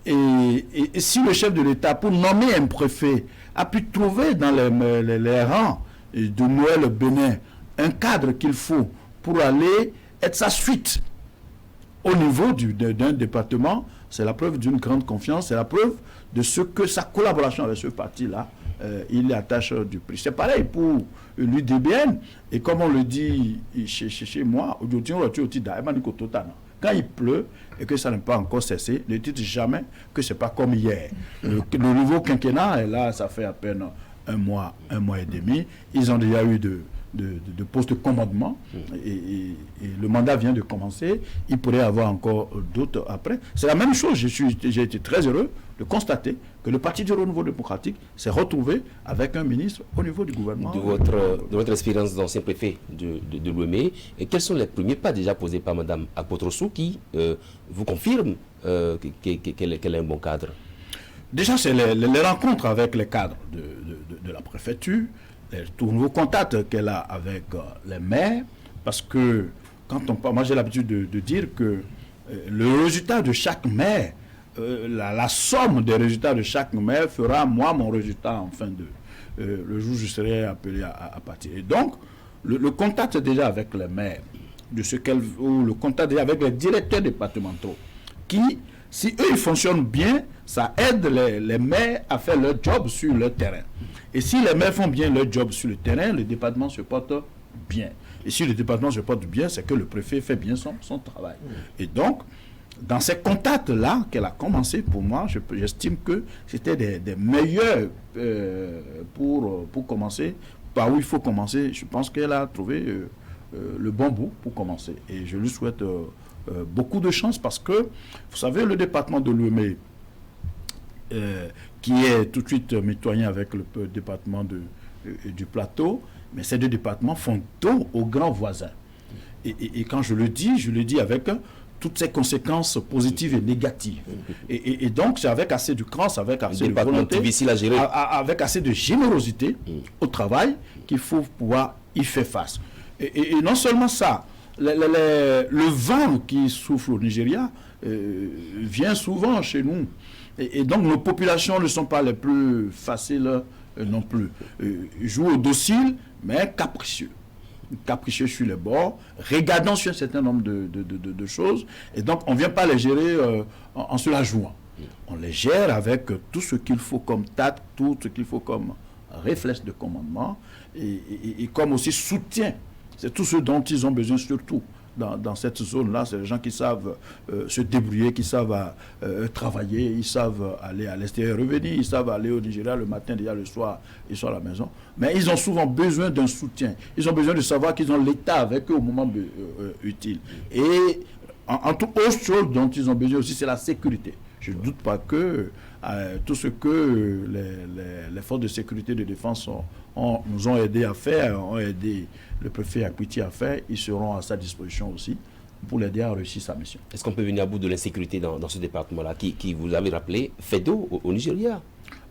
Et si le chef de l'État, pour nommer un préfet, a pu trouver dans les rangs de Moël Benet un cadre qu'il faut pour aller être sa suite au niveau d'un département, c'est la preuve d'une grande confiance, c'est la preuve de ce que sa collaboration avec ce parti-là, il attache du prix. C'est pareil pour l'UDBN, et comme on le dit chez moi, quand il pleut et que ça n'a pas encore cessé, ne dites jamais que ce n'est pas comme hier. Le nouveau quinquennat est là, ça fait à peine un mois et demi. Ils ont déjà eu de postes de commandement et le mandat vient de commencer. Il pourrait y avoir encore d'autres après. C'est la même chose. J'ai été très heureux de constater que le Parti du Renouveau démocratique s'est retrouvé avec un ministre au niveau du gouvernement. De votre expérience d'ancien préfet de Lomé, quels sont les premiers pas déjà posés par Mme Akpotrossou qui vous confirme qu'elle est un bon cadre? Déjà, c'est les rencontres avec les cadres de la préfecture, les tout nouveaux contacts qu'elle a avec les maires, parce que quand on parle, moi j'ai l'habitude de dire que le résultat de chaque maire, la somme des résultats de chaque maire fera moi mon résultat en fin de le jour où je serai appelé à partir. Et donc le contact déjà avec les maires, ou le contact déjà avec les directeurs départementaux, qui, si eux ils fonctionnent bien, ça aide les maires à faire leur job sur le terrain. Et si les maires font bien leur job sur le terrain, le département se porte bien. Et si le département se porte bien, c'est que le préfet fait bien son travail. Et donc, dans ces contacts-là qu'elle a commencé, pour moi, j'estime que c'était des meilleurs pour commencer. Par où il faut commencer, je pense qu'elle a trouvé le bon bout pour commencer. Et je lui souhaite beaucoup de chance parce que, vous savez, le département de Lomé, qui est tout de suite mitoyen avec le département du Plateau, mais ces deux départements font dos aux grands voisins. Et quand je le dis avec toutes ces conséquences positives et négatives. Et donc, c'est avec assez de crasse, avec assez de volonté, avec assez de générosité au travail qu'il faut pouvoir y faire face. Et non seulement ça, le vent qui souffle au Nigeria vient souvent chez nous. Et donc, nos populations ne sont pas les plus faciles non plus. Ils jouent au docile, mais capricieux. Capricieux sur les bords, regardant sur un certain nombre de choses. Et donc, on ne vient pas les gérer en se la jouant. On les gère avec tout ce qu'il faut comme tact, tout ce qu'il faut comme réflexe de commandement et comme aussi soutien. C'est tout ce dont ils ont besoin surtout. Dans cette zone-là, c'est les gens qui savent se débrouiller, qui savent travailler, ils savent aller à l'extérieur, revenir, ils savent aller au Nigeria le matin, déjà le soir, ils sont à la maison. Mais ils ont souvent besoin d'un soutien. Ils ont besoin de savoir qu'ils ont l'État avec eux au moment utile. Et entre autres choses dont ils ont besoin aussi, c'est la sécurité. Je ne doute pas que tout ce que les forces de sécurité et de défense nous ont aidé à faire, ont aidé le préfet Akpiti à faire, ils seront à sa disposition aussi pour l'aider à réussir sa mission. Est-ce qu'on peut venir à bout de l'insécurité dans ce département-là qui, vous avez rappelé, fait dos au Nigeria?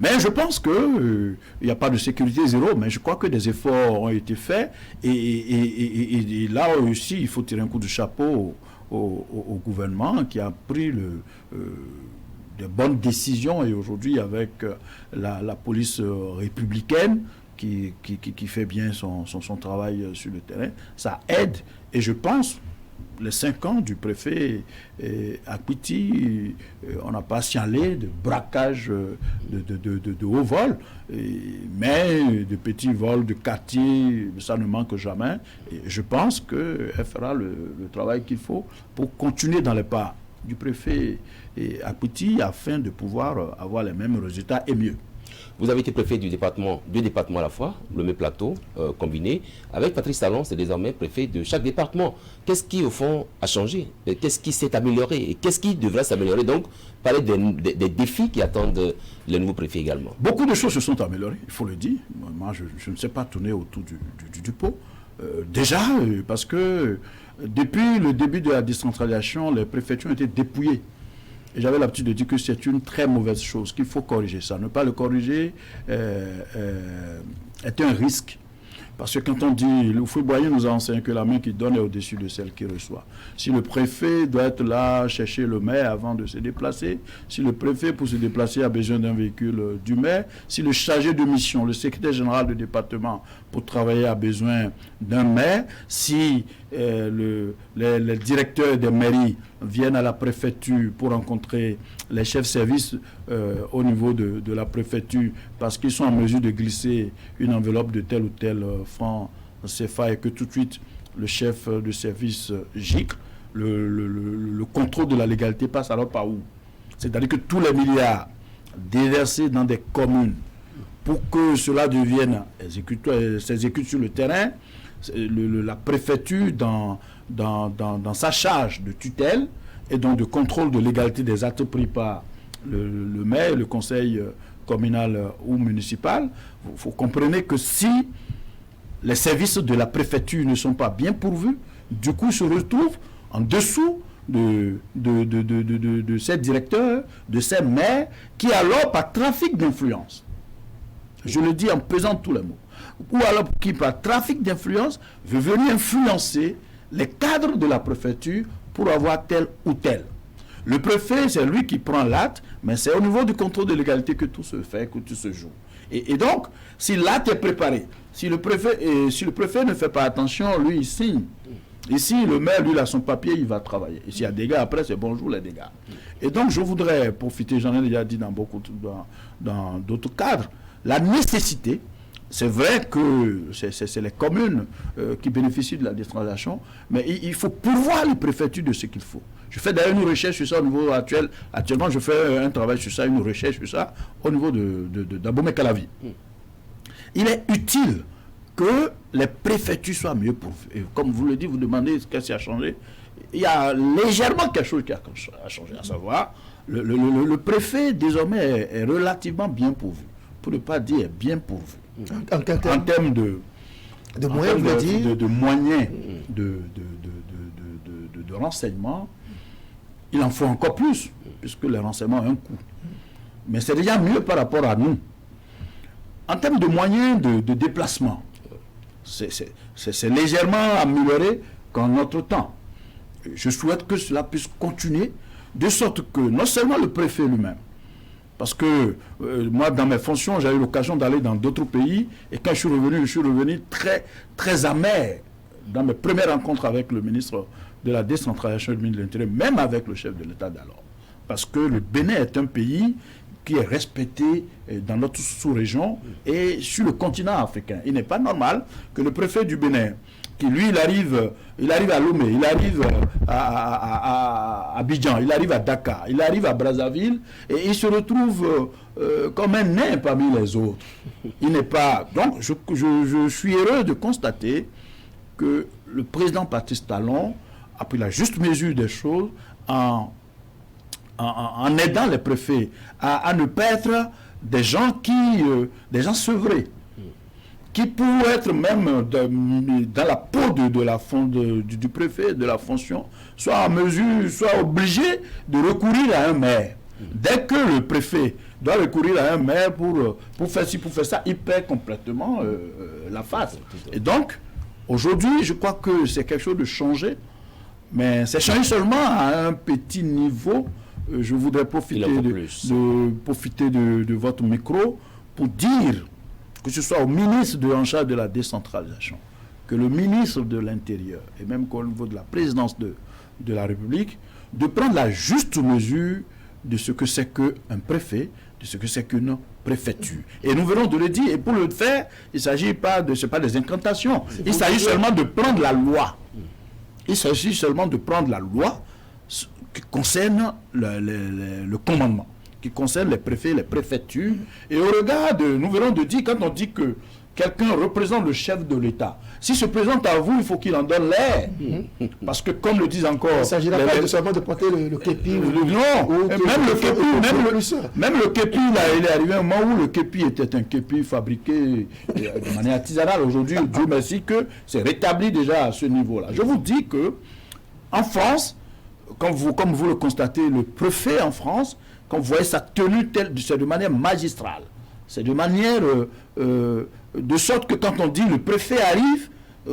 Mais je pense qu'il n'y a pas de sécurité zéro, mais je crois que des efforts ont été faits et là aussi, il faut tirer un coup de chapeau au gouvernement qui a pris de bonnes décisions et aujourd'hui avec la police républicaine qui fait bien son travail sur le terrain, ça aide et je pense, les 5 ans du préfet Akpiti, on n'a pas signalé de braquage de haut vol, mais de petits vols de quartier, ça ne manque jamais. Et je pense qu'elle fera le travail qu'il faut pour continuer dans les pas du préfet Akpiti afin de pouvoir avoir les mêmes résultats et mieux. Vous avez été préfet du département, 2 départements à la fois, le plateau combiné. Avec Patrice Talon, c'est désormais préfet de chaque département. Qu'est-ce qui, au fond, a changé? Qu'est-ce qui s'est amélioré? Et qu'est-ce qui devrait s'améliorer? Donc, parler des défis qui attendent les nouveaux préfets également. Beaucoup de choses se sont améliorées, il faut le dire. Moi, je ne sais pas tourner autour du pot. Déjà, parce que depuis le début de la décentralisation, les préfectures ont été dépouillées. Et j'avais l'habitude de dire que c'est une très mauvaise chose, qu'il faut corriger ça. Ne pas le corriger est un risque. Parce que quand on dit, le Fouet-Boyer nous a enseigné que la main qui donne est au-dessus de celle qui reçoit. Si le préfet doit être là, chercher le maire avant de se déplacer, si le préfet pour se déplacer a besoin d'un véhicule du maire, si le chargé de mission, le secrétaire général du département pour travailler a besoin d'un maire, si les directeurs des mairies viennent à la préfecture pour rencontrer les chefs services au niveau de la préfecture parce qu'ils sont en mesure de glisser une enveloppe de tel ou tel franc CFA et que tout de suite le chef de service gicle, le contrôle de la légalité passe alors par où? C'est-à-dire que tous les milliards déversés dans des communes pour que cela devienne s'exécute sur le terrain, la préfecture dans sa charge de tutelle et donc de contrôle de légalité des actes pris par le maire, le conseil communal ou municipal. Vous comprenez que si les services de la préfecture ne sont pas bien pourvus, du coup se retrouvent en dessous de ces directeurs, de ces maires, qui alors par trafic d'influence, je le dis en pesant tous les mots, ou alors qui par trafic d'influence veut venir influencer les cadres de la préfecture pour avoir tel ou tel. Le préfet, c'est lui qui prend l'acte, mais c'est au niveau du contrôle de légalité que tout se fait, que tout se joue. Et donc, si l'acte est préparé, si le préfet ne fait pas attention, lui, il signe. Ici, le maire, lui, il a son papier, il va travailler. Et s'il y a des dégâts, après, c'est bonjour les dégâts. Et donc, je voudrais profiter, j'en ai déjà dit dans d'autres cadres, la nécessité, c'est vrai que c'est les communes qui bénéficient de la décentralisation, mais il faut pourvoir les préfectures de ce qu'il faut. Je fais d'ailleurs une recherche sur ça au niveau actuel. Actuellement, je fais un travail sur ça, une recherche sur ça, au niveau d'Abomey-Calavi. Il est utile que les préfectures soient mieux pourvues. Et comme vous le dites, vous demandez qu'est-ce qui a changé. Il y a légèrement quelque chose qui a changé, à savoir, le préfet désormais est relativement bien pourvu, pour ne pas dire bien pourvu. En termes de moyens, de moyens de renseignement, il en faut encore plus, puisque le renseignement a un coût. Mais c'est déjà mieux par rapport à nous. En termes de moyens de déplacement, c'est légèrement amélioré qu'en notre temps. Je souhaite que cela puisse continuer, de sorte que non seulement le préfet lui-même, parce que moi, dans mes fonctions, j'ai eu l'occasion d'aller dans d'autres pays, et quand je suis revenu très, très amer dans mes premières rencontres avec le ministre de la décentralisation et de l'Intérieur, même avec le chef de l'État d'alors. Parce que le Bénin est un pays qui est respecté dans notre sous-région et sur le continent africain. Il n'est pas normal que le préfet du Bénin, qui lui, il arrive à Lomé, il arrive à Abidjan, il arrive à Dakar, il arrive à Brazzaville, et il se retrouve comme un nain parmi les autres. Il n'est pas... Donc, je suis heureux de constater que le président Patrice Talon a pris la juste mesure des choses en aidant les préfets à ne pas être des gens sevrés, qui pourraient être même dans la peau du préfet, de la fonction, soit en mesure, soit obligés de recourir à un maire. Dès que le préfet doit recourir à un maire pour faire ci, pour faire ça, il perd complètement la face. Et donc, aujourd'hui, je crois que c'est quelque chose de changé, mais c'est changé seulement à un petit niveau. Je voudrais profiter de votre micro pour dire, que ce soit au ministre en charge de la décentralisation, que le ministre de l'Intérieur, et même qu'au niveau de la présidence de la République, de prendre la juste mesure de ce que c'est qu'un préfet, de ce que c'est qu'une préfecture. Et nous venons de le dire, et pour le faire, il ne s'agit pas des incantations, il s'agit seulement de prendre la loi. Il s'agit seulement de prendre la loi qui concerne le commandement, qui concerne les préfets, les préfectures. Et au regard de, nous venons de dire, quand on dit que quelqu'un représente le chef de l'État, s'il se présente à vous, il faut qu'il en donne l'air. Parce que comme le disent encore... Il ne s'agit pas seulement de porter le képi. Non, même le képi, il est arrivé un moment où le képi était un képi fabriqué de manière artisanale. Aujourd'hui, Dieu merci que c'est rétabli déjà à ce niveau-là. Je vous dis que en France, comme vous le constatez, le préfet en France, quand vous voyez sa tenue, c'est de manière magistrale. C'est de manière... de sorte que quand on dit le préfet arrive,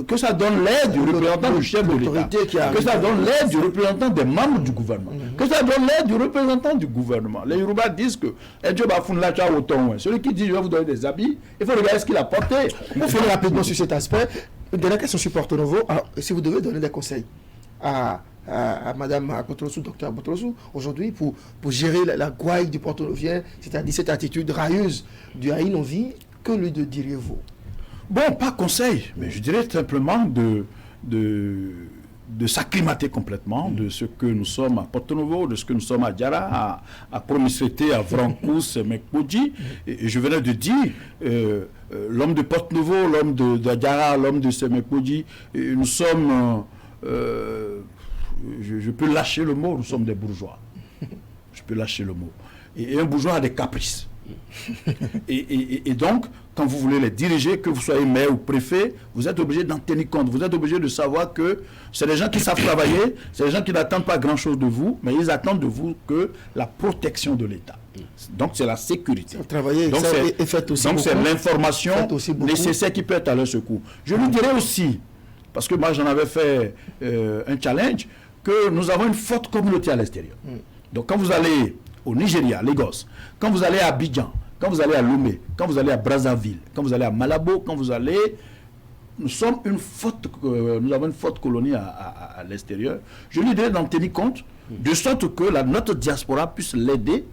que ça donne l'aide du représentant du chef de l'État, que ça donne l'aide du représentant des membres du gouvernement, que ça donne l'aide du représentant du gouvernement. Les Yoruba disent que celui qui dit je vais vous donner des habits, il faut regarder ce qu'il a porté. On fait rapidement sur cet aspect. Une dernière question sur Porto Novo. Alors, si vous devez donner des conseils à Madame Botolosu, docteur Botolosu, aujourd'hui, pour gérer la gouaille du Porto Novien, c'est-à-dire cette attitude railleuse du Haïnovi, que lui diriez-vous? Bon, pas conseil, mais je dirais simplement de s'acclimater complètement de ce que nous sommes à Porto Novo, de ce que nous sommes à Diara, à Promisrete, à Vrancous, Mekpoudji. Et je venais de dire, l'homme de Porto Novo, l'homme de Diara, l'homme de Semekpoudji, nous sommes, je peux lâcher le mot, nous sommes des bourgeois. Je peux lâcher le mot. Et un bourgeois a des caprices. Et donc, quand vous voulez les diriger, que vous soyez maire ou préfet, vous êtes obligé d'en tenir compte. Vous êtes obligé de savoir que c'est des gens qui savent travailler, c'est des gens qui n'attendent pas grand-chose de vous, mais ils attendent de vous que la protection de l'État. Donc, c'est la sécurité. Travailler, donc, c'est l'information nécessaire qui peut être à leur secours. Je lui dirais aussi, parce que moi, j'en avais fait un challenge, que nous avons une forte communauté à l'extérieur. Donc, quand vous allez au Nigeria, Lagos, quand vous allez à Abidjan, quand vous allez à Lomé, quand vous allez à Brazzaville, quand vous allez à Malabo, quand vous allez... Nous avons une forte colonie à l'extérieur. Je lui dirais d'en tenir compte, de sorte que notre diaspora puisse l'aider,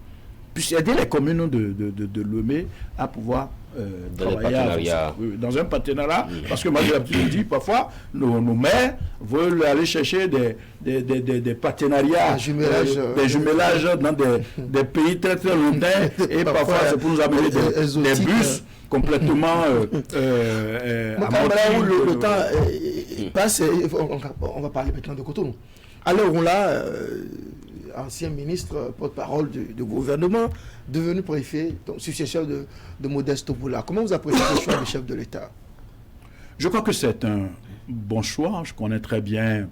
puisse aider les communes de Lomé à pouvoir travailler dans un partenariat. Parce que moi, j'ai l'habitude de dire, parfois, nos maires veulent aller chercher des partenariats, des jumelages dans des pays très très lointains. Et parfois, c'est pour nous amener des bus complètement le temps passe. On va parler maintenant de Cotonou. À l'heure où là, ancien ministre, porte-parole du gouvernement, devenu préfet, donc successeur de Modeste Boula. Comment vous appréciez le choix du chef de l'État? Je crois que c'est un bon choix. Je connais très bien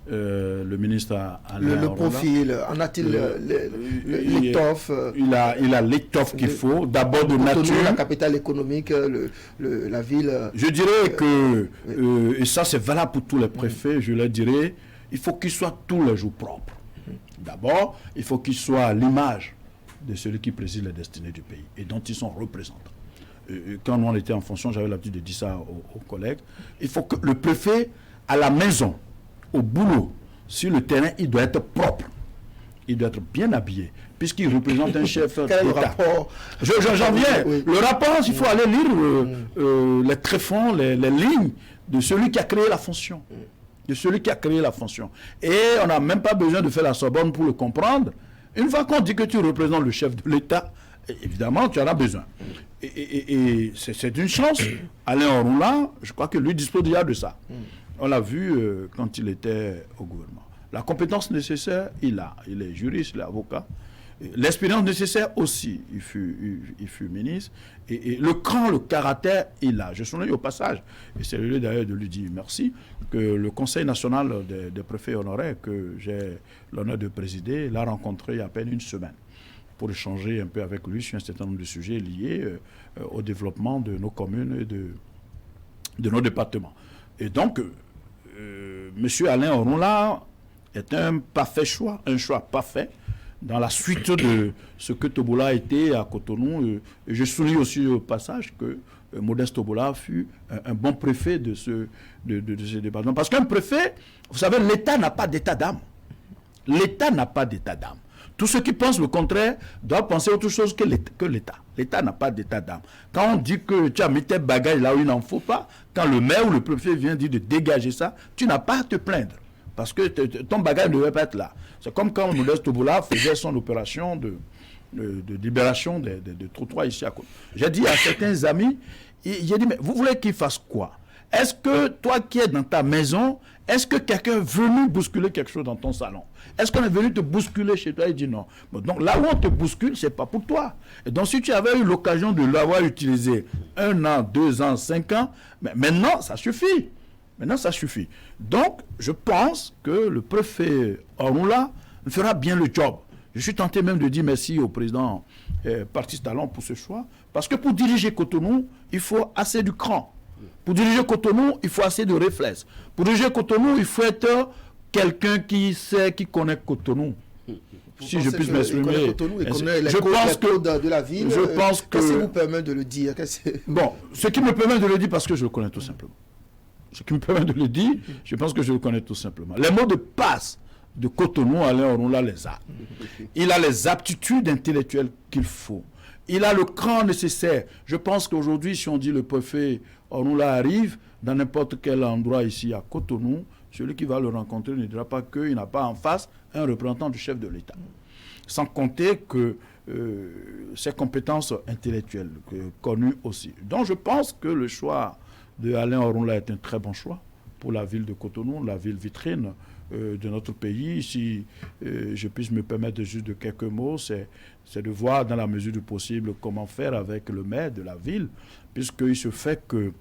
le ministre Alain le profil, en a-t-il l'étoffe? Il a l'étoffe qu'il faut, d'abord de nature. La capitale économique, la ville... Je dirais que, et ça c'est valable pour tous les préfets, je leur dirais, il faut qu'ils soient tous les jours propres. D'abord, il faut qu'ils soient à l'image de celui qui préside les destinées du pays et dont ils sont représentants. Quand on était en fonction, j'avais l'habitude de dire ça aux collègues, il faut que le préfet, à la maison, au boulot, sur le terrain, il doit être propre. Il doit être bien habillé, puisqu'il représente un chef d'État. Quel est le rapport? J'en viens. Oui. Le rapport, il faut aller lire les tréfonds, les lignes de celui qui a créé la fonction. De celui qui a créé la fonction. Et on n'a même pas besoin de faire la Sorbonne pour le comprendre. Une fois qu'on dit que tu représentes le chef de l'État, évidemment, tu en as besoin. Et c'est une chance. Alain Orunla, je crois que lui dispose déjà de ça. On l'a vu quand il était au gouvernement. La compétence nécessaire, il a. Il est juriste, il est avocat. L'expérience nécessaire aussi, il fut ministre. Et le cran, le caractère, il a. Je souligne au passage, et c'est le lieu d'ailleurs de lui dire merci, que le Conseil national des préfets honoraires, que j'ai l'honneur de présider, l'a rencontré il y a à peine une semaine, pour échanger un peu avec lui sur un certain nombre de sujets liés au développement de nos communes et de nos départements. Et donc, M. Alain Orunla est un parfait choix, un choix parfait, dans la suite de ce que Tobola a été à Cotonou. Et je souligne aussi au passage que Modeste Obola fut un bon préfet de ce département. Parce qu'un préfet, vous savez, l'État n'a pas d'état d'âme. L'État n'a pas d'état d'âme. Tous ceux qui pensent le contraire doivent penser autre chose que l'État. L'État n'a pas d'état d'âme. Quand on dit que tu as mis tes bagages là où il n'en faut pas, quand le maire ou le préfet vient dire de dégager ça, tu n'as pas à te plaindre. Parce que ton bagage ne devait pas être là. C'est comme quand Modeste Obola faisait son opération de libération de trottoirs ici à côté. J'ai dit à certains amis, j'ai dit, mais vous voulez qu'il fasse quoi? Est-ce que toi qui es dans ta maison, est-ce que quelqu'un est venu bousculer quelque chose dans ton salon? Est-ce qu'on est venu te bousculer chez toi? Il dit non. Bon, donc là où on te bouscule, c'est pas pour toi. Et donc si tu avais eu l'occasion de l'avoir utilisé 1 an, 2 ans, 5 ans, mais maintenant ça suffit. Maintenant ça suffit. Donc je pense que le préfet Orunla fera bien le job. Je suis tenté même de dire merci au président Patrice Talon pour ce choix. Parce que pour diriger Cotonou, il faut assez du cran. Pour diriger Cotonou, il faut assez de réflexes. Pour diriger Cotonou, il faut être quelqu'un qui sait, qui connaît Cotonou. Si je puis m'exprimer. Je pense que de la ville. Je pense que. Qu'est-ce qui vous permet de le dire? Bon, ce qui me permet de le dire, parce que je le connais tout simplement. Ce qui me permet de le dire, je pense que je le connais tout simplement. Les mots de passe de Cotonou, Alain Orunla les a. Il a les aptitudes intellectuelles qu'il faut. Il a le cran nécessaire. Je pense qu'aujourd'hui, si on dit le préfet Orunla arrive dans n'importe quel endroit ici à Cotonou, celui qui va le rencontrer ne dira pas qu'il n'a pas en face un représentant du chef de l'État. Sans compter que ses compétences intellectuelles, connues aussi. Donc je pense que le choix de Alain Orunla est un très bon choix pour la ville de Cotonou, la ville vitrine de notre pays. Si je puisse me permettre juste de quelques mots, c'est de voir dans la mesure du possible comment faire avec le maire de la ville, puisqu'il se fait que,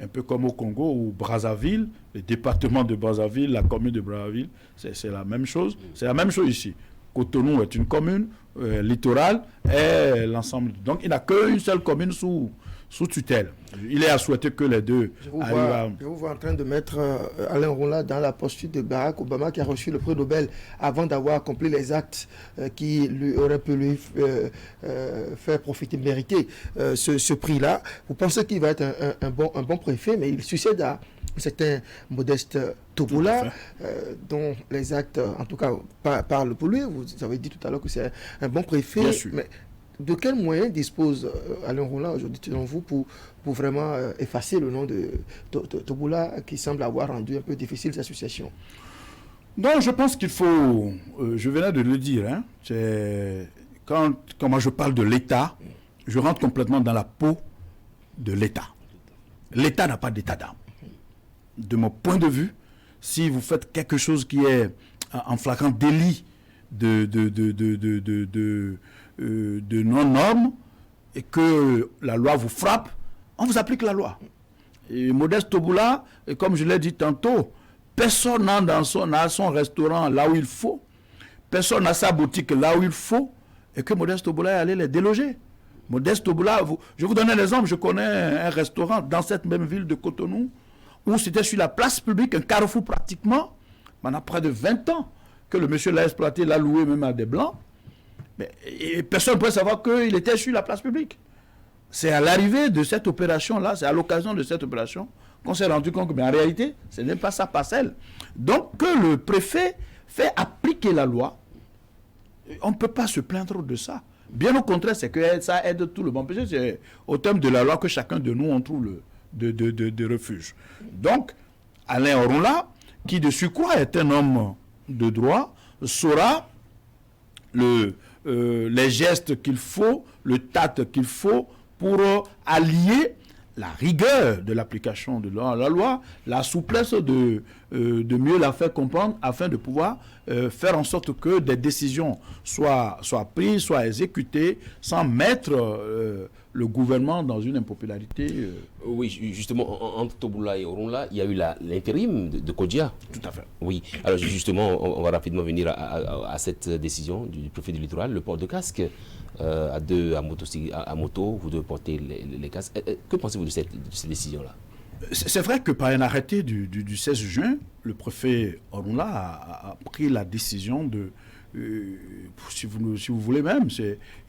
un peu comme au Congo ou Brazzaville, le département de Brazzaville, la commune de Brazzaville, c'est la même chose. C'est la même chose ici. Cotonou est une commune littorale et l'ensemble. Donc il n'a qu'une seule commune sous tutelle. Il est à souhaiter que les deux Je vous vois en train de mettre Alain Orunla dans la posture de Barack Obama qui a reçu le prix Nobel avant d'avoir accompli les actes qui lui auraient pu lui faire profiter, mériter ce prix-là. Vous pensez qu'il va être un bon préfet, mais il succède à un certain Modeste Obola, dont les actes, en tout cas, parlent pour lui. Vous avez dit tout à l'heure que c'est un bon préfet. Bien sûr. Mais de quels moyens dispose Alain Orunla aujourd'hui, selon vous, pour vraiment effacer le nom de Obola qui semble avoir rendu un peu difficile cette association? Donc je pense qu'il faut, je venais de le dire, hein, quand moi je parle de l'État, je rentre complètement dans la peau de l'État. L'État n'a pas d'état d'âme. De mon point de vue, si vous faites quelque chose qui est en flagrant délit de non-normes et que la loi vous frappe, on vous applique la loi. Et Modeste Obola, comme je l'ai dit tantôt, personne n'a son restaurant là où il faut, personne n'a sa boutique là où il faut, et que Modeste Obola est allé les déloger. Modeste Obola, je vous donne un exemple, je connais un restaurant dans cette même ville de Cotonou, où c'était sur la place publique, un carrefour pratiquement, pendant près de 20 ans, que le monsieur l'a exploité, l'a loué même à des Blancs. Et personne ne peut savoir qu'il était sur la place publique. C'est à l'arrivée de cette opération-là, c'est à l'occasion de cette opération qu'on s'est rendu compte que, mais en réalité, ce n'est pas sa parcelle. Donc, que le préfet fait appliquer la loi, on ne peut pas se plaindre de ça. Bien au contraire, c'est que ça aide tout le monde. Parce que c'est au terme de la loi que chacun de nous, on trouve de refuge. Donc, Alain Orunla, qui de surcroît est un homme de droit, saura les gestes qu'il faut, le tact qu'il faut pour allier la rigueur de l'application de la loi, la souplesse de mieux la faire comprendre afin de pouvoir faire en sorte que des décisions soient prises, soient exécutées sans mettre le gouvernement dans une impopularité. Oui, justement, entre Obola et Orunla, il y a eu l'intérim de Kodja. Tout à fait. Oui, alors justement, on va rapidement venir à cette décision du préfet du littoral, le port de casque. À moto, vous devez porter les casques. Que pensez-vous de cette décision-là? C'est vrai que par un arrêté du 16 juin, le préfet Orunla a pris la décision de si vous voulez même,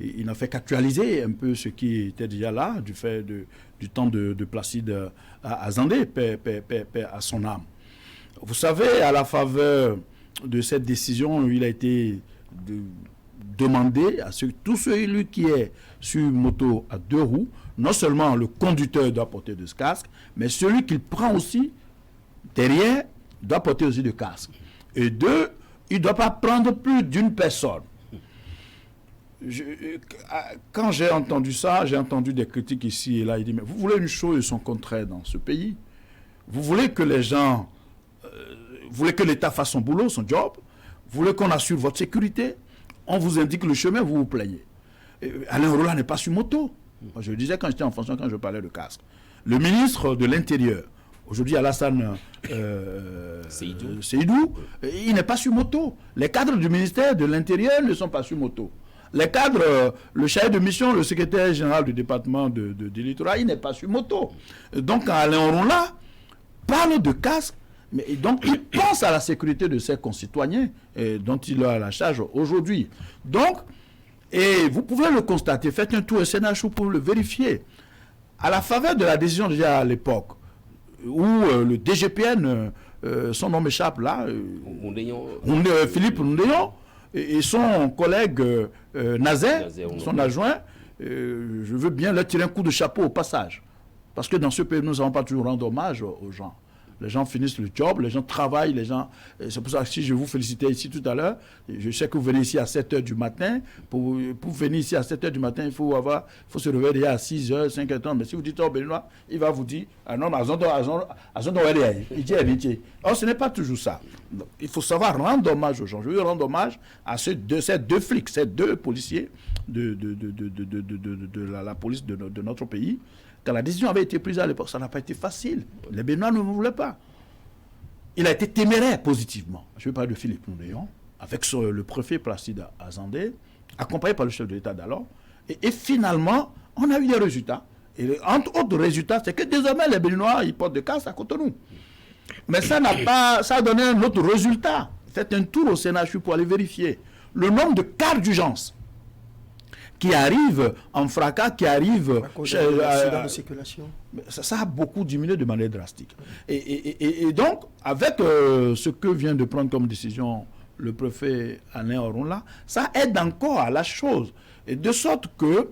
il n'a fait qu'actualiser un peu ce qui était déjà là, du temps de Placide Azandé, paix à son âme. Vous savez, à la faveur de cette décision, il a été demandé à tout celui qui est sur une moto à 2 roues, non seulement le conducteur doit porter de casque, mais celui qu'il prend aussi derrière doit porter aussi de casque. Et 2, il ne doit pas prendre plus d'une personne. Quand j'ai entendu ça, j'ai entendu des critiques ici et là. Il dit, mais vous voulez une chose et son contraire dans ce pays? Vous voulez que les gens... vous voulez que l'État fasse son boulot, son job? Vous voulez qu'on assure votre sécurité? On vous indique le chemin, vous vous plaignez. Alain Orula n'est pas sur moto. Moi, je le disais quand j'étais en fonction, quand je parlais de casque. Le ministre de l'Intérieur, aujourd'hui Alassane Seydou, il n'est pas sur moto. Les cadres du ministère de l'Intérieur ne sont pas sur moto. Les cadres, le chef de mission, le secrétaire général du département de littoral, il n'est pas sur moto. Donc quand Alain Orula parle de casque, mais donc il pense à la sécurité de ses concitoyens dont il a la charge aujourd'hui. Donc, et vous pouvez le constater, faites un tour au CNHU pour le vérifier. À la faveur de la décision déjà à l'époque, où le DGPN, son nom m'échappe là, Philippe Ndéon, et son collègue Nazer, son adjoint, je veux bien leur tirer un coup de chapeau au passage. Parce que dans ce pays, nous n'avons pas toujours rendre hommage aux gens. Les gens finissent le job, les gens travaillent, les gens... C'est pour ça que si je vous félicitais ici tout à l'heure, je sais que vous venez ici à 7h du matin. Pour venir ici à 7h du matin, il faut se réveiller à 6h, 5h30. Mais si vous dites au Béninois, il va vous dire, ah non, or, ce n'est pas toujours ça. Il faut savoir rendre hommage aux gens. Je veux rendre hommage à ces deux flics, ces 2 policiers de la police de notre pays. Quand la décision avait été prise à l'époque, ça n'a pas été facile. Les Béninois ne voulaient pas. Il a été téméraire positivement. Je veux parler de Philippe Ndéon, avec le préfet Placide Azandé, accompagné par le chef de l'État d'alors. Et finalement, on a eu des résultats. Et entre autres résultats, c'est que désormais les Béninois, ils portent de casque à Cotonou. Mais ça a donné un autre résultat. Faites un tour au CNHU pour aller vérifier. Le nombre de cas d'urgence qui arrivent en fracas, qui arrivent... de circulation. Ça a beaucoup diminué de manière drastique. Et donc, avec ce que vient de prendre comme décision le préfet Alain Orula, ça aide encore à la chose. Et de sorte que,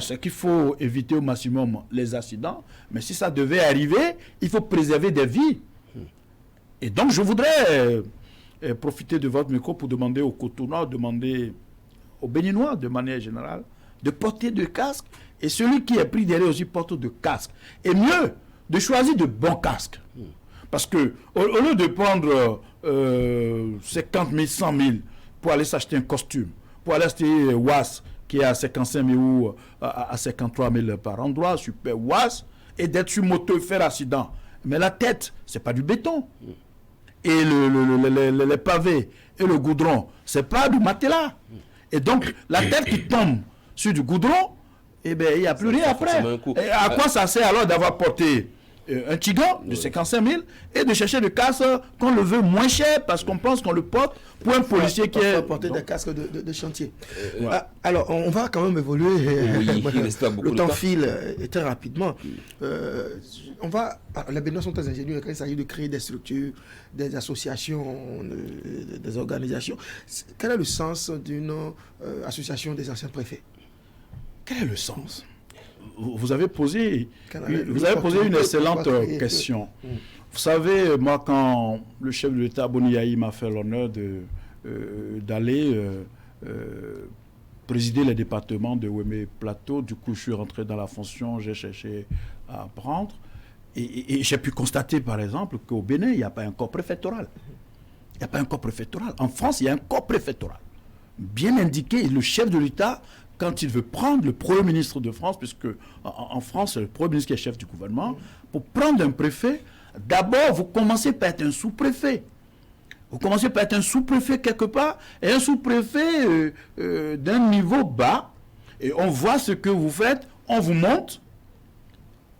c'est qu'il faut éviter au maximum les accidents, mais si ça devait arriver, il faut préserver des vies. Et donc, je voudrais profiter de votre micro pour demander aux Cotounois, demander aux Béninois, de manière générale, de porter de casque, et celui qui est pris derrière aussi porte de casque. Et mieux, de choisir de bons casques. Parce que, au lieu de prendre 50 000, 100 000 pour aller s'acheter un costume, pour aller acheter WAS, qui est à 55 000 ou à 53 000 par endroit, super WAS, et d'être sur moto et faire accident. Mais la tête, c'est pas du béton. Et les pavés et le goudron, c'est pas du matelas. Et donc, la tête qui tombe sur du goudron, eh bien, il n'y a plus rien après. Et à quoi ça sert alors d'avoir porté un Tigan de 55 000 et de chercher des casques qu'on le veut moins cher parce qu'on pense qu'on le porte pour un policier qui est... porter des casques de chantier. Alors, on va quand même évoluer. Oui, le temps file très rapidement. Les Béninois sont très ingénieux quand il s'agit de créer des structures, des associations, des organisations. Quel est le sens d'une association des anciens préfets? Quel est le sens? Vous avez posé une excellente question. Vous savez, moi, quand le chef de l'État, Boniaï, m'a fait l'honneur d'aller présider les départements de Ouémé Plateau, du coup, je suis rentré dans la fonction, j'ai cherché à apprendre. Et j'ai pu constater, par exemple, qu'au Bénin, il n'y a pas un corps préfectoral. Il n'y a pas un corps préfectoral. En France, il y a un corps préfectoral. Bien indiqué, le chef de l'État, quand il veut prendre le Premier ministre de France, puisque en France, c'est le Premier ministre qui est chef du gouvernement, pour prendre un préfet, d'abord, vous commencez par être un sous-préfet. Vous commencez par être un sous-préfet quelque part, et un sous-préfet d'un niveau bas, et on voit ce que vous faites, on vous monte,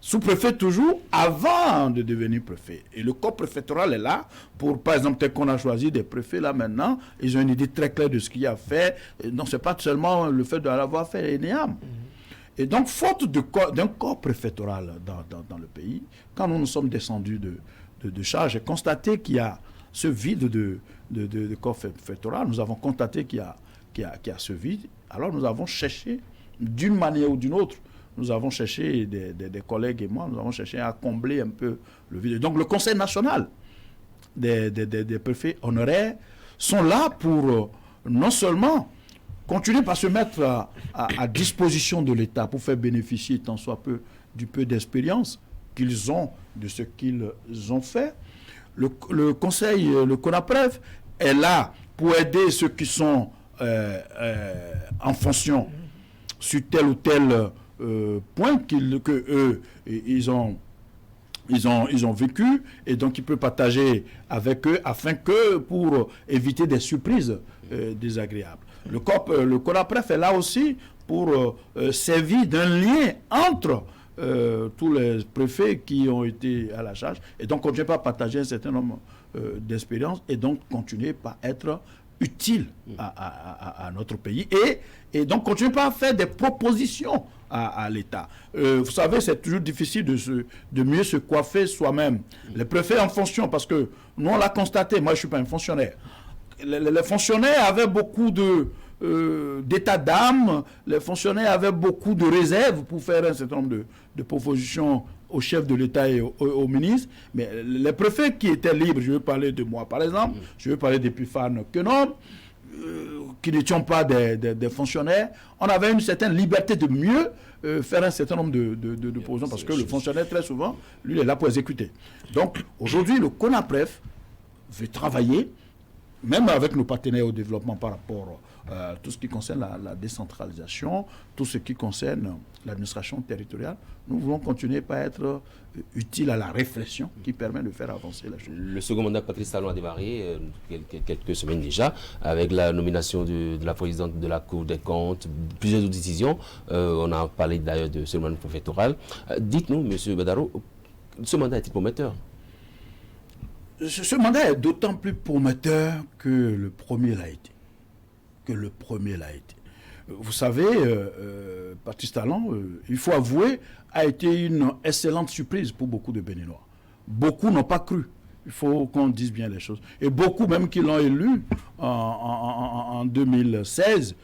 sous-préfet toujours avant de devenir préfet. Et le corps préfectoral est là pour, par exemple, tel qu'on a choisi des préfets là maintenant, ils ont une idée très claire de ce qu'il y a à faire. Donc, ce n'est pas seulement le fait de l'avoir fait l'ENEAM. Et donc, faute d'un corps préfectoral dans le pays, quand nous nous sommes descendus de charge et constaté qu'il y a ce vide de corps préfectoral, nous avons constaté qu'il y a ce vide, alors nous avons cherché d'une manière ou d'une autre. Nous avons cherché, des collègues et moi, nous avons cherché à combler un peu le vide. Donc le Conseil national des préfets honoraires sont là pour non seulement continuer par se mettre à disposition de l'État pour faire bénéficier tant soit peu du peu d'expérience qu'ils ont de ce qu'ils ont fait. Le Conseil, le CONAPREF, est là pour aider ceux qui sont en fonction sur tel ou tel point qu'ils ont vécu, et donc il peut partager avec eux afin que pour éviter des surprises désagréables. Le CONAPREF est là aussi pour servir d'un lien entre tous les préfets qui ont été à la charge, et donc continuer par partager un certain nombre d'expériences, et donc continuer par être utile à notre pays, et donc continuer par faire des propositions à l'État. Vous savez, c'est toujours difficile de mieux se coiffer soi-même. Les préfets en fonction, parce que nous on l'a constaté, moi je ne suis pas un fonctionnaire. Les fonctionnaires avaient beaucoup d'état d'âme, les fonctionnaires avaient beaucoup de réserves pour faire un certain nombre de propositions au chef de l'État et au ministre. Mais les préfets qui étaient libres, je veux parler de moi par exemple, je veux parler d'Epiphane Quenon, qui n'étions pas des fonctionnaires, on avait une certaine liberté de mieux faire un certain nombre de propositions, parce que le fonctionnaire, très souvent, lui, il est là pour exécuter. Donc, aujourd'hui, le CONAPREF veut travailler, même avec nos partenaires au développement par rapport à tout ce qui concerne la décentralisation, tout ce qui concerne l'administration territoriale. Nous voulons continuer par être utiles à la réflexion qui permet de faire avancer la chose. Le second mandat de Patrice Talon a démarré quelques semaines déjà, avec la nomination de la présidente de la Cour des comptes, plusieurs autres décisions. On a parlé d'ailleurs de ce mandat préfectoral. Dites-nous, M. Badaro, ce mandat est-il prometteur? Ce mandat est d'autant plus prometteur que le premier l'a été. Vous savez, Patrice Talon, il faut avouer, a été une excellente surprise pour beaucoup de Béninois. Beaucoup n'ont pas cru. Il faut qu'on dise bien les choses. Et beaucoup, même qui l'ont élu en 2016,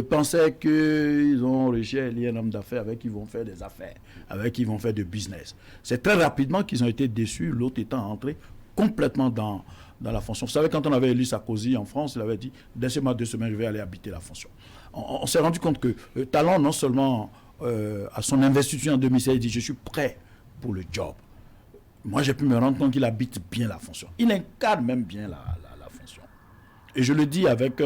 pensaient qu'ils ont réussi à élire un homme d'affaires avec qui ils vont faire des affaires, avec qui ils vont faire du business. C'est très rapidement qu'ils ont été déçus, l'autre étant entré complètement dans la fonction. Vous savez, quand on avait élu Sarkozy en France, il avait dit « Laissez-moi 2 semaines, je vais aller habiter la fonction ». On s'est rendu compte que Talon, non seulement à son investiture en 2016, il dit « Je suis prêt pour le job ». Moi, j'ai pu me rendre compte qu'il habite bien la fonction. Il incarne même bien la fonction. Et je le dis avec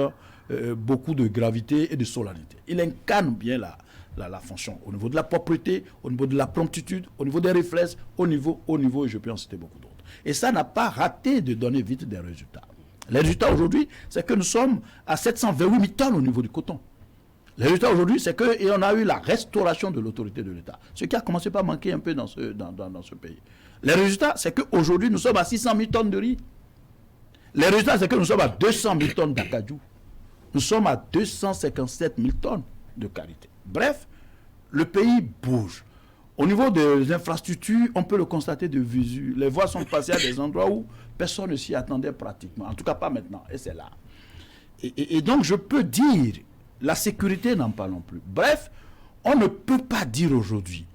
beaucoup de gravité et de solennité. Il incarne bien la fonction, au niveau de la propreté, au niveau de la promptitude, au niveau des réflexes, au niveau, et je peux en citer beaucoup d'autres. Et ça n'a pas raté de donner vite des résultats. Les résultats aujourd'hui, c'est que nous sommes à 728 000 tonnes au niveau du coton. Les résultats aujourd'hui, c'est qu'on a eu la restauration de l'autorité de l'État, ce qui a commencé par manquer un peu dans ce pays. Les résultats, c'est qu'aujourd'hui, nous sommes à 600 000 tonnes de riz. Les résultats, c'est que nous sommes à 200 000 tonnes d'acajou. Nous sommes à 257 000 tonnes de karité. Bref, le pays bouge. Au niveau des infrastructures, on peut le constater de visu. Les voies sont passées à des endroits où personne ne s'y attendait pratiquement. En tout cas, pas maintenant. Et c'est là. Et donc, je peux dire, la sécurité, n'en parlons plus. Bref, on ne peut pas dire aujourd'hui,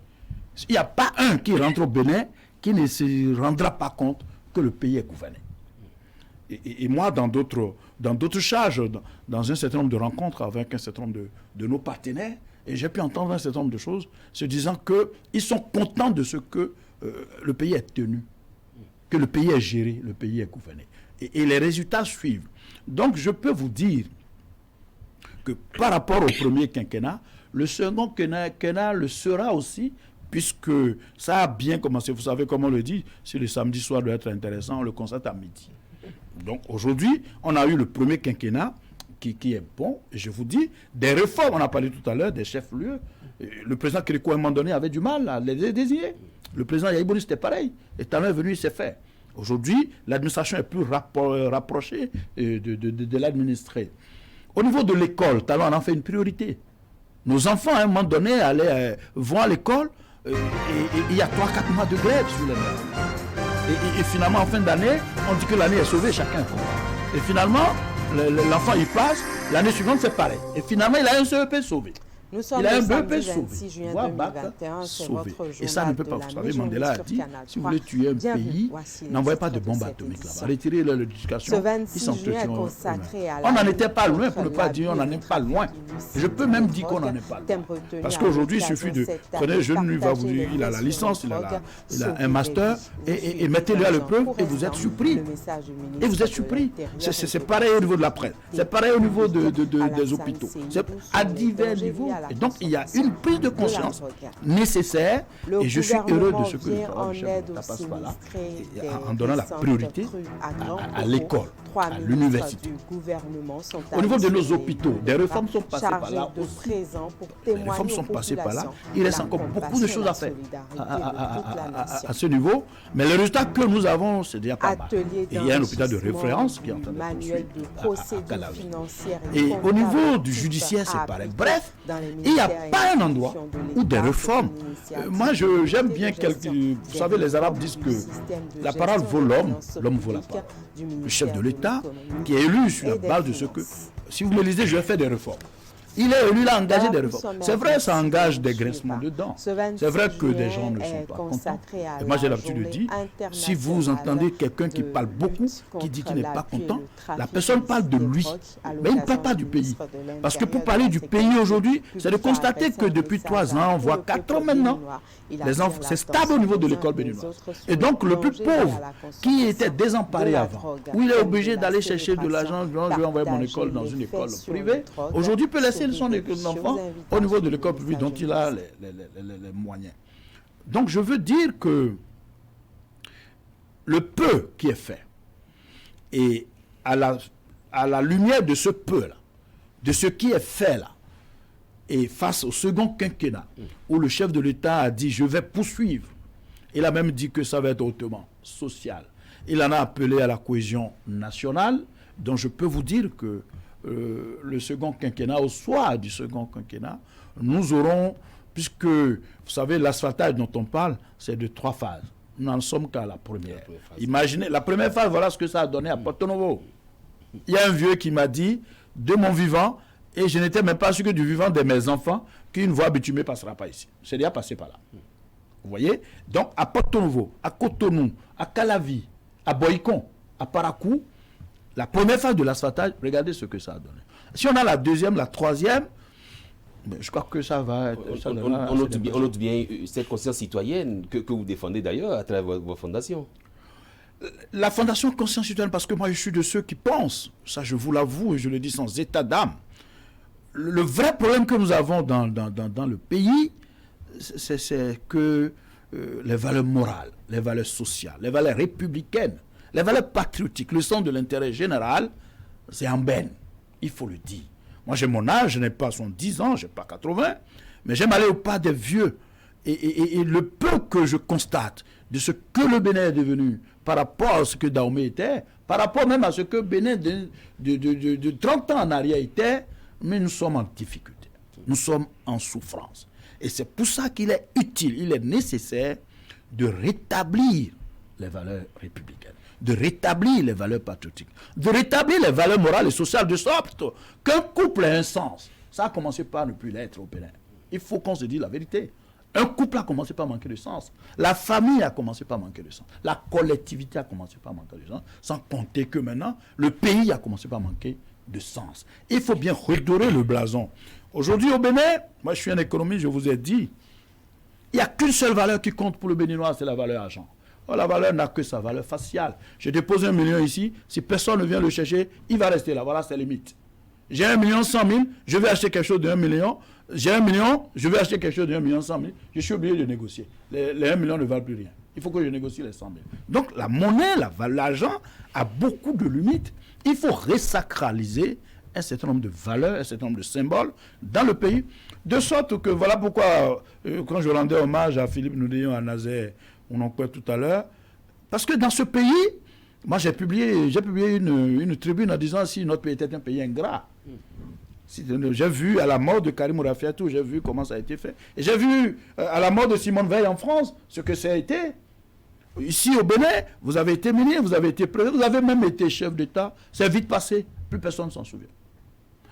il n'y a pas un qui rentre au Bénin qui ne se rendra pas compte que le pays est gouverné. Et moi, dans d'autres charges, dans un certain nombre de rencontres avec un certain nombre de nos partenaires, et j'ai pu entendre un certain nombre de choses, se disant qu'ils sont contents de ce que le pays est tenu, que le pays est géré, le pays est gouverné. Et les résultats suivent. Donc, je peux vous dire que par rapport au premier quinquennat, le second quinquennat le sera aussi, puisque ça a bien commencé. Vous savez comment on le dit, si le samedi soir doit être intéressant, on le constate à midi. Donc, aujourd'hui, on a eu le premier quinquennat qui est bon, et je vous dis, des réformes, on a parlé tout à l'heure des chefs-lieux, Le président Kérékou, à un moment donné, avait du mal à les désigner. Le président Yaïbouni, c'était pareil. Et Talon est venu, il s'est fait. Aujourd'hui, l'administration est plus rapprochée de l'administré. Au niveau de l'école, Talon en fait une priorité. Nos enfants, à un moment donné, vont à l'école, et il y a 3-4 mois de grève sur les nerfs. Et finalement, en fin d'année, on dit que l'année est sauvée, chacun est content. Et finalement, l'enfant il passe, l'année suivante c'est pareil. Et finalement, il a un CEP sauvé. Il a un BEP 26 juin 2021, c'est votre journal. Et ça ne peut pas. Vous savez, Mandela a dit, si vous voulez tuer un pays, n'envoyez pas de bombes atomiques là-bas. Retirez l'éducation, ils s'entretueront eux-mêmes. On n'en était pas loin, pour ne pas dire on n'en est pas loin. Je peux même dire qu'on n'en est pas loin. Parce qu'aujourd'hui, il suffit de... Prenez un jeune, il va vous dire, il a la licence, il a un master, et mettez-le à l'épreuve, et vous êtes surpris. Et vous êtes surpris. C'est pareil au niveau de la presse. C'est pareil au niveau des hôpitaux. C'est à divers niveaux. Et donc, il y a une prise de conscience nécessaire, et je suis heureux de ce que le chef d'État passe par là, en donnant la priorité à l'école, à l'université. Au niveau de nos hôpitaux, des réformes sont passées par là aussi. Les réformes sont passées par là. Il reste encore beaucoup de choses à faire à ce niveau, mais le résultat que nous avons, c'est déjà pas mal. Et il y a un hôpital de référence qui est en train de poursuivre à Calavi. Et au niveau du judiciaire, c'est pareil. Bref, il n'y a pas un endroit où des réformes. Moi, j'aime bien vous savez, les Arabes disent que la parole vaut l'homme, l'homme vaut la parole. Le chef de l'État, qui est élu sur la base de ce que, si vous me lisez, je vais faire des réformes. Il est élu, il a engagé des réformes. C'est vrai, ça engage des graissements dedans. C'est vrai que des gens ne sont pas contents. Et moi, j'ai l'habitude de dire, si vous entendez quelqu'un qui parle beaucoup, qui dit qu'il n'est pas content, la personne parle de lui. Mais il ne parle pas du pays. Parce que pour parler du pays aujourd'hui, c'est de constater que depuis 3 ans, voire 4 ans maintenant, les enfants, c'est stable au niveau de l'école béninoise. Et donc, le plus pauvre, qui était désemparé avant, où il est obligé d'aller chercher de l'argent, je vais envoyer mon école dans une école privée, aujourd'hui, peut laisser son enfant au niveau de l'école publique dont il a les moyens. Donc je veux dire que le peu qui est fait, et à la lumière de ce peu-là, de ce qui est fait là, et face au second quinquennat, où le chef de l'État a dit « je vais poursuivre », il a même dit que ça va être hautement social. Il en a appelé à la cohésion nationale, dont je peux vous dire que le second quinquennat, au soir du second quinquennat, nous aurons, puisque, vous savez, l'asphaltage dont on parle, c'est de 3 phases. Nous n'en sommes qu'à la première. Imaginez, la première phase, voilà ce que ça a donné à Porto Novo. Il y a un vieux qui m'a dit, de mon vivant, et je n'étais même pas sûr que du vivant de mes enfants, qu'une voie bitumée ne passera pas ici. C'est déjà passé par là. Vous voyez? Donc, à Porto Novo, à Cotonou, à Calavi, à Boïcon, à Parakou, la première phase de l'asphaltage, regardez ce que ça a donné. Si on a la deuxième, la troisième, je crois que ça va être... On note bien cette conscience citoyenne que vous défendez d'ailleurs à travers vos fondations. La fondation Conscience citoyenne, parce que moi je suis de ceux qui pensent, ça je vous l'avoue et je le dis sans état d'âme, le vrai problème que nous avons dans le pays, c'est que les valeurs morales, les valeurs sociales, les valeurs républicaines, les valeurs patriotiques, le sens de l'intérêt général, c'est en berne. Il faut le dire. Moi, j'ai mon âge, je n'ai pas 70 ans, je n'ai pas 80, mais j'aime aller au pas des vieux. Et le peu que je constate de ce que le Bénin est devenu par rapport à ce que Dahomey était, par rapport même à ce que Bénin de 30 ans en arrière était, mais nous sommes en difficulté. Nous sommes en souffrance. Et c'est pour ça qu'il est utile, il est nécessaire de rétablir les valeurs républicaines, de rétablir les valeurs patriotiques, de rétablir les valeurs morales et sociales, de sorte qu'un couple ait un sens. Ça a commencé par ne plus l'être au Bénin. Il faut qu'on se dise la vérité. Un couple a commencé par manquer de sens. La famille a commencé par manquer de sens. La collectivité a commencé par manquer de sens. Sans compter que maintenant, le pays a commencé par manquer de sens. Il faut bien redorer le blason. Aujourd'hui au Bénin, moi je suis un économiste, je vous ai dit, il n'y a qu'une seule valeur qui compte pour le Béninois, c'est la valeur argent. Oh, la valeur n'a que sa valeur faciale. Je dépose 1 million ici, si personne ne vient le chercher, il va rester là. Voilà ses limites. J'ai 1 100 000, je vais acheter quelque chose de 1 million. J'ai 1 million, je vais acheter quelque chose de 1 100 000. Je suis obligé de négocier. Les 1 million ne valent plus rien. Il faut que je négocie les 100 000. Donc la monnaie, l'argent a beaucoup de limites. Il faut resacraliser un certain nombre de valeurs, un certain nombre de symboles dans le pays, de sorte que voilà pourquoi, quand je rendais hommage à Philippe Noudéon, à Nazaire, on en parle tout à l'heure, parce que dans ce pays, moi j'ai publié une tribune en disant si notre pays était un pays ingrat. J'ai vu à la mort de Karim Rafiatou, j'ai vu comment ça a été fait. Et j'ai vu à la mort de Simone Veil en France, ce que ça a été. Ici au Bénin, vous avez été ministre, vous avez été président, vous avez même été chef d'État. C'est vite passé, plus personne ne s'en souvient.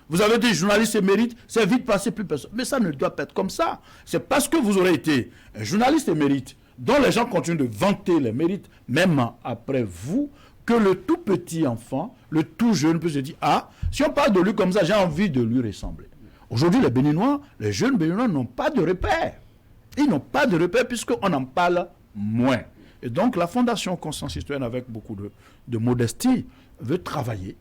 Vous avez été journaliste émérite, c'est vite passé, plus personne. Mais ça ne doit pas être comme ça. C'est parce que vous aurez été un journaliste émérite, dont les gens continuent de vanter les mérites, même après vous, que le tout petit enfant, le tout jeune peut se dire, ah, si on parle de lui comme ça, j'ai envie de lui ressembler. Aujourd'hui, les Béninois, les jeunes Béninois n'ont pas de repères. Ils n'ont pas de repères puisqu'on en parle moins. Et donc, la Fondation Conscience Citoyenne, avec beaucoup de modestie, travaille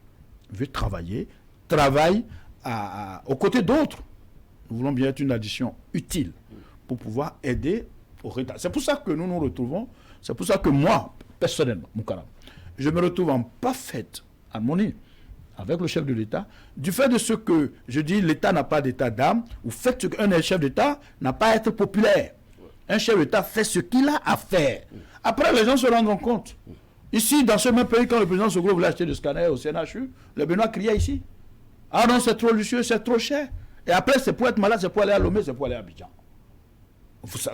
aux côtés d'autres. Nous voulons bien être une addition utile pour pouvoir aider au retard. C'est pour ça que nous nous retrouvons, c'est pour ça que moi, personnellement, Moukaram, je me retrouve en parfaite harmonie avec le chef de l'État, du fait de ce que je dis, l'État n'a pas d'état d'âme, ou fait qu'un chef d'État n'a pas à être populaire. Un chef d'État fait ce qu'il a à faire. Après, les gens se rendront compte. Ici, dans ce même pays, quand le président Soglo voulait acheter des scanners au CNHU, les Béninois criaient ici. Ah non, c'est trop luxueux, c'est trop cher. Et après, c'est pour être malade, c'est pour aller à Lomé, c'est pour aller à Abidjan.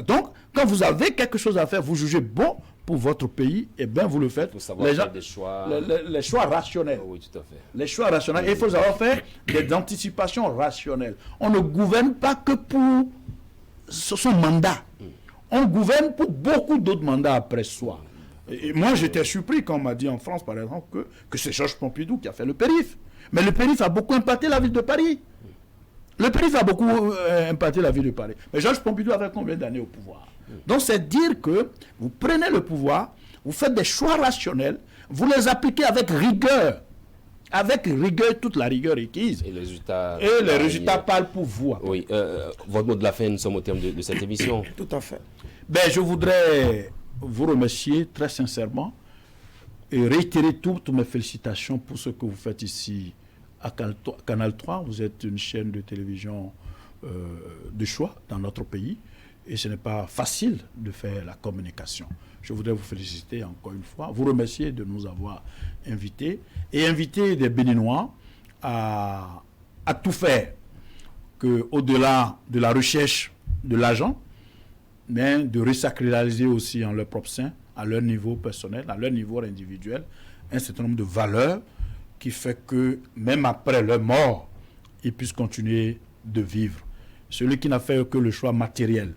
Donc, quand vous avez quelque chose à faire, vous jugez bon pour votre pays, et bien vous le faites. Il faut savoir faire des choix. Les choix rationnels. Oui, tout à fait. Les choix rationnels. Et il faut savoir faire des anticipations rationnelles. On ne gouverne pas que pour son mandat. On gouverne pour beaucoup d'autres mandats après soi. Et moi, j'étais surpris quand on m'a dit en France, par exemple, que c'est Georges Pompidou qui a fait le périph'. Mais le périph' a beaucoup impacté la ville de Paris. Le périph' a beaucoup impacté la ville de Paris. Mais Georges Pompidou avait combien d'années au pouvoir? Donc, c'est dire que vous prenez le pouvoir, vous faites des choix rationnels, vous les appliquez avec rigueur. Avec rigueur, toute la rigueur requise. Et les résultats parlent pour vous. Oui. Votre mot de la fin, nous sommes au terme de cette émission. Tout à fait. Ben, je voudrais vous remercier très sincèrement et réitérer toutes mes félicitations pour ce que vous faites ici à Canal 3. Vous êtes une chaîne de télévision de choix dans notre pays et ce n'est pas facile de faire la communication. Je voudrais vous féliciter encore une fois, vous remercier de nous avoir invités et inviter des Béninois à tout faire, qu'au-delà de la recherche de l'argent, mais de resacraliser aussi en leur propre sein, à leur niveau personnel, à leur niveau individuel, un certain nombre de valeurs qui fait que même après leur mort, ils puissent continuer de vivre. Celui qui n'a fait que le choix matériel,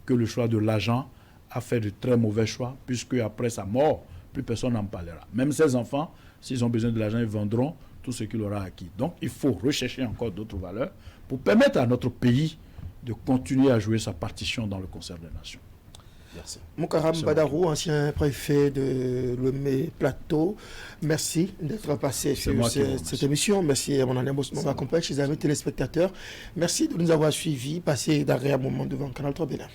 que le choix de l'argent, a fait de très mauvais choix, puisque après sa mort, plus personne n'en parlera. Même ses enfants, s'ils ont besoin de l'argent, ils vendront tout ce qu'il aura acquis. Donc il faut rechercher encore d'autres valeurs pour permettre à notre pays de continuer à jouer sa partition dans le concert des nations. Merci. Moukaram Badarou, ancien préfet de Lomé Plateau, merci d'être passé sur cette émission. Merci à mon ami Moussa Compagne, chez les amis téléspectateurs. Merci de nous avoir suivis. Passez d'agréables moments devant Canal 3 Bénin.